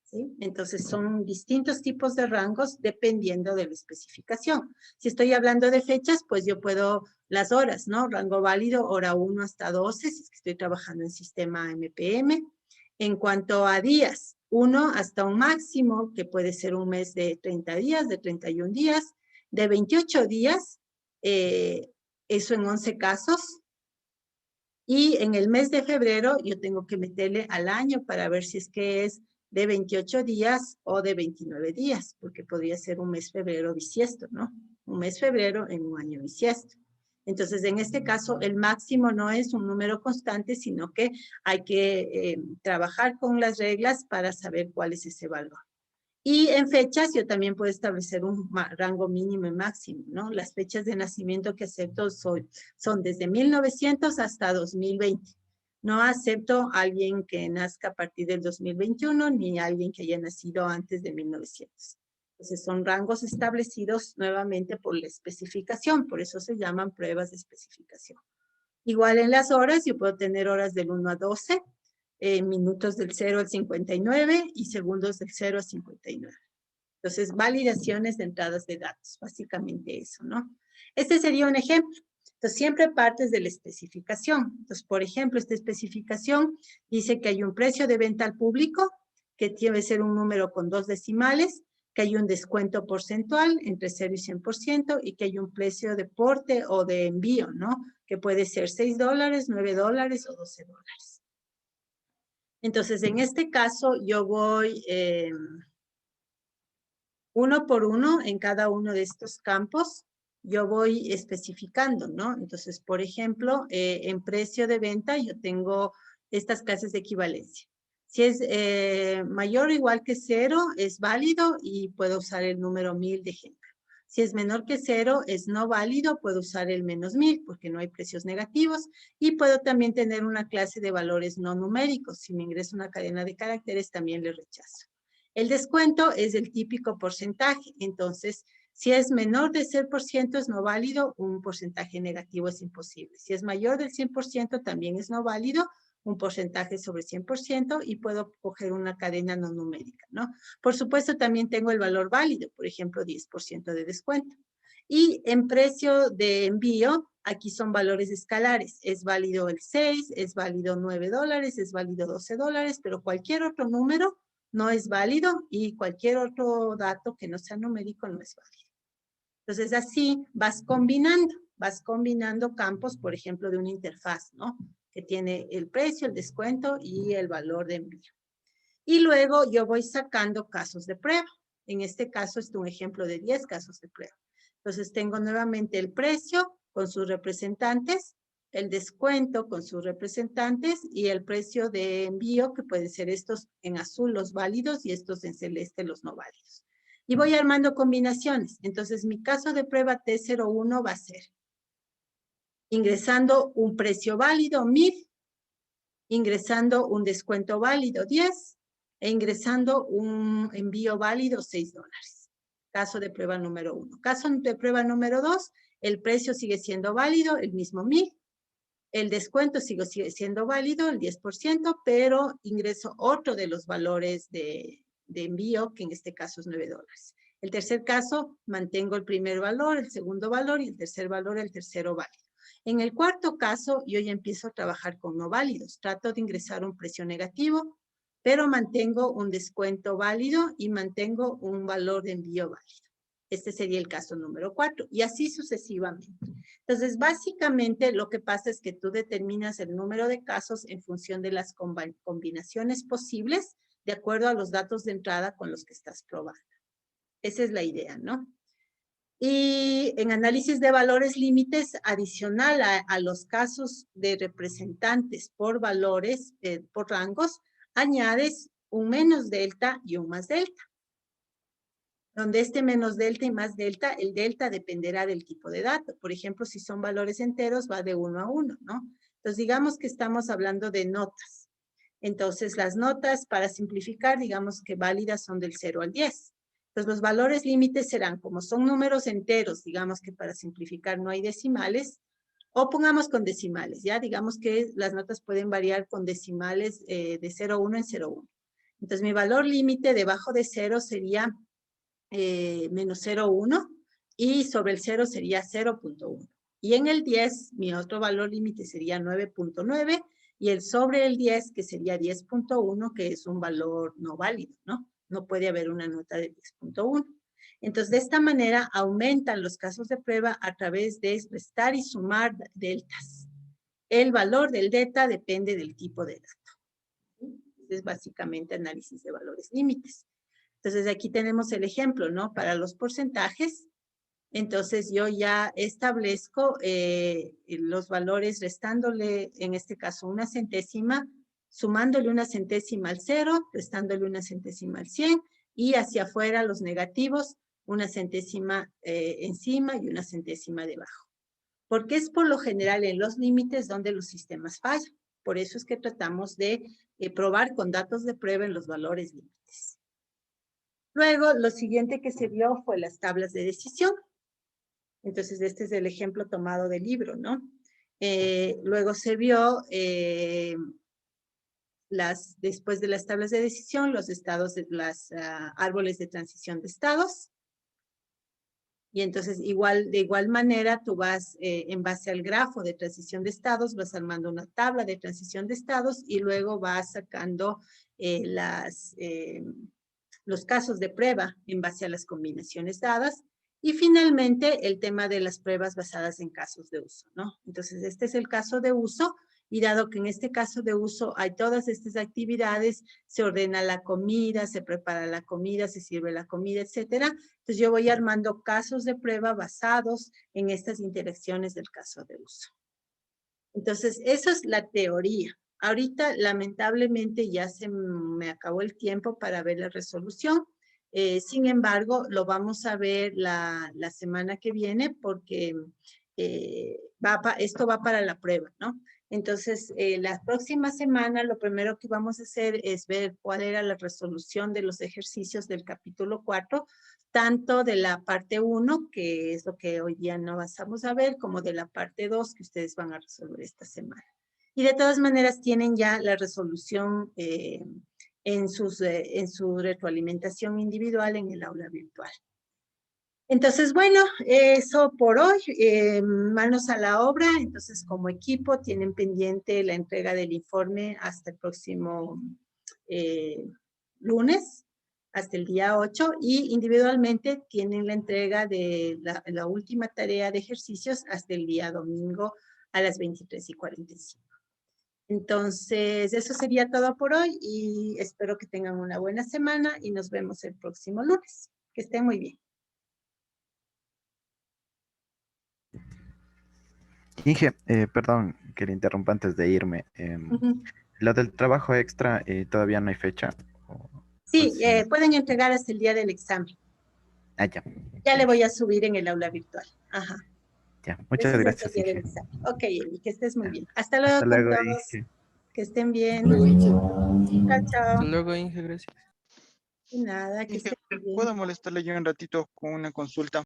¿Sí? Entonces, son distintos tipos de rangos dependiendo de la especificación. Si estoy hablando de fechas, pues yo puedo las horas, ¿no? Rango válido, hora 1 hasta 12, si es que estoy trabajando en sistema MPM. En cuanto a días, 1 hasta un máximo, que puede ser un mes de 30 días, de 31 días, de 28 días, eso en 11 casos. Y en el mes de febrero yo tengo que meterle al año para ver si es que es de 28 días o de 29 días, porque podría ser un mes febrero bisiesto, ¿no? Un mes febrero en un año bisiesto. Entonces, en este caso, el máximo no es un número constante, sino que hay que trabajar con las reglas para saber cuál es ese valor. Y en fechas yo también puedo establecer un rango mínimo y máximo, ¿no? Las fechas de nacimiento que acepto son desde 1900 hasta 2020. No acepto a alguien que nazca a partir del 2021 ni a alguien que haya nacido antes de 1900. Entonces son rangos establecidos nuevamente por la especificación, por eso se llaman pruebas de especificación. Igual en las horas, yo puedo tener horas del 1 a 12, minutos del 0 al 59 y segundos del 0 al 59. Entonces, validaciones de entradas de datos, básicamente eso, ¿no? Este sería un ejemplo. Entonces, siempre partes de la especificación. Entonces, por ejemplo, esta especificación dice que hay un precio de venta al público, que debe ser un número con 2 decimales, que hay un descuento porcentual entre 0 y 100%, y que hay un precio de porte o de envío, ¿no? Que puede ser $6, $9 o $12. Entonces, en este caso, yo voy uno por uno en cada uno de estos campos, yo voy especificando, ¿no? Entonces, por ejemplo, en precio de venta yo tengo estas clases de equivalencia. Si es mayor o igual que 0, es válido y puedo usar el número 1000 de ejemplo. Si es menor que 0, es no válido, puedo usar el -1000 porque no hay precios negativos, y puedo también tener una clase de valores no numéricos. Si me ingreso una cadena de caracteres, también le rechazo. El descuento es el típico porcentaje, entonces, si es menor del 100% es no válido, un porcentaje negativo es imposible. Si es mayor del 100% también es no válido, un porcentaje sobre 100%, y puedo coger una cadena no numérica, ¿no? Por supuesto, también tengo el valor válido, por ejemplo, 10% de descuento. Y en precio de envío, aquí son valores escalares. Es válido el 6, es válido $9, es válido $12, pero cualquier otro número no es válido, y cualquier otro dato que no sea numérico no es válido. Entonces, así vas combinando campos, por ejemplo, de una interfaz, ¿no? Que tiene el precio, el descuento y el valor de envío. Y luego yo voy sacando casos de prueba. En este caso, es un ejemplo de 10 casos de prueba. Entonces, tengo nuevamente el precio con sus representantes, el descuento con sus representantes y el precio de envío, que pueden ser estos en azul los válidos y estos en celeste los no válidos. Y voy armando combinaciones. Entonces, mi caso de prueba T01 va a ser ingresando un precio válido, 1000, ingresando un descuento válido, 10, e ingresando un envío válido, $6. Caso de prueba número 1. Caso de prueba número 2, el precio sigue siendo válido, el mismo 1000. El descuento sigue siendo válido, el 10%, pero ingreso otro de los valores de envío, que en este caso es $9. El tercer caso, mantengo el primer valor, el segundo valor, y el tercer valor, el tercero válido. En el cuarto caso, yo ya empiezo a trabajar con no válidos. Trato de ingresar un precio negativo, pero mantengo un descuento válido y mantengo un valor de envío válido. Este sería el caso número 4, y así sucesivamente. Entonces, básicamente, lo que pasa es que tú determinas el número de casos en función de las combinaciones posibles, de acuerdo a los datos de entrada con los que estás probando. Esa es la idea, ¿no? Y en análisis de valores límites, adicional a los casos de representantes por valores, por rangos, añades un menos delta y un más delta. Donde este menos delta y más delta, el delta dependerá del tipo de dato. Por ejemplo, si son valores enteros, va de 1 a 1, ¿no? Entonces, digamos que estamos hablando de notas. Entonces, las notas, para simplificar, digamos que válidas son del 0 al 10. Entonces, los valores límites serán, como son números enteros, digamos que para simplificar no hay decimales, o pongamos con decimales, ¿ya? Digamos que las notas pueden variar con decimales de 0,1 en 0,1. Entonces, mi valor límite debajo de 0 sería menos 0,1, y sobre el 0 sería 0,1. Y en el 10, mi otro valor límite sería 9,9, y el sobre el 10, que sería 10,1, que es un valor no válido, ¿no? No puede haber una nota de 10,1. Entonces, de esta manera, aumentan los casos de prueba a través de restar y sumar deltas. El valor del delta depende del tipo de dato. Es básicamente análisis de valores límites. Entonces, aquí tenemos el ejemplo, ¿no? Para los porcentajes, entonces yo ya establezco los valores restándole, en este caso, una centésima, sumándole una centésima al 0, restándole una centésima al 100, y hacia afuera los negativos, una centésima encima y una centésima debajo. Porque es por lo general en los límites donde los sistemas fallan. Por eso es que tratamos de probar con datos de prueba en los valores límites. Luego, lo siguiente que se vio fue las tablas de decisión. Entonces, este es el ejemplo tomado del libro, ¿no? Luego se vio después de las tablas de decisión, los estados, árboles de transición de estados. Y entonces, de igual manera, tú vas, en base al grafo de transición de estados, vas armando una tabla de transición de estados y luego vas sacando los casos de prueba en base a las combinaciones dadas. Y finalmente, el tema de las pruebas basadas en casos de uso, ¿no? Entonces, este es el caso de uso. Y dado que en este caso de uso hay todas estas actividades, se ordena la comida, se prepara la comida, se sirve la comida, etcétera. Entonces yo voy armando casos de prueba basados en estas interacciones del caso de uso. Entonces, eso es la teoría. Ahorita, lamentablemente, ya se me acabó el tiempo para ver la resolución. Sin embargo, lo vamos a ver la semana que viene porque esto va para la prueba, ¿no? Entonces, la próxima semana lo primero que vamos a hacer es ver cuál era la resolución de los ejercicios del capítulo 4, tanto de la parte 1, que es lo que hoy día no vamos a ver, como de la parte 2, que ustedes van a resolver esta semana. Y de todas maneras tienen ya la resolución en su retroalimentación individual en el aula virtual. Entonces, bueno, eso por hoy, manos a la obra. Entonces, como equipo, tienen pendiente la entrega del informe hasta el próximo lunes, hasta el día 8, y individualmente tienen la entrega de la última tarea de ejercicios hasta el día domingo a las 23:45. Entonces, eso sería todo por hoy y espero que tengan una buena semana y nos vemos el próximo lunes. Que estén muy bien. Inge, perdón que le interrumpa antes de irme. Lo del trabajo extra, todavía no hay fecha. Sí, pueden entregar hasta el día del examen. Ya. Ya le voy a subir en el aula virtual. Ajá. Ya, muchas gracias, Hasta el día del Inge. examen. Ok, Eli, que estés muy bien. Hasta luego Hasta con luego, todos. Inge. Que estén bien. Luego, Inge. Chao, chao. Hasta luego, Inge, gracias. De nada, que Inge, estén bien. ¿puedo molestarle yo un ratito con una consulta?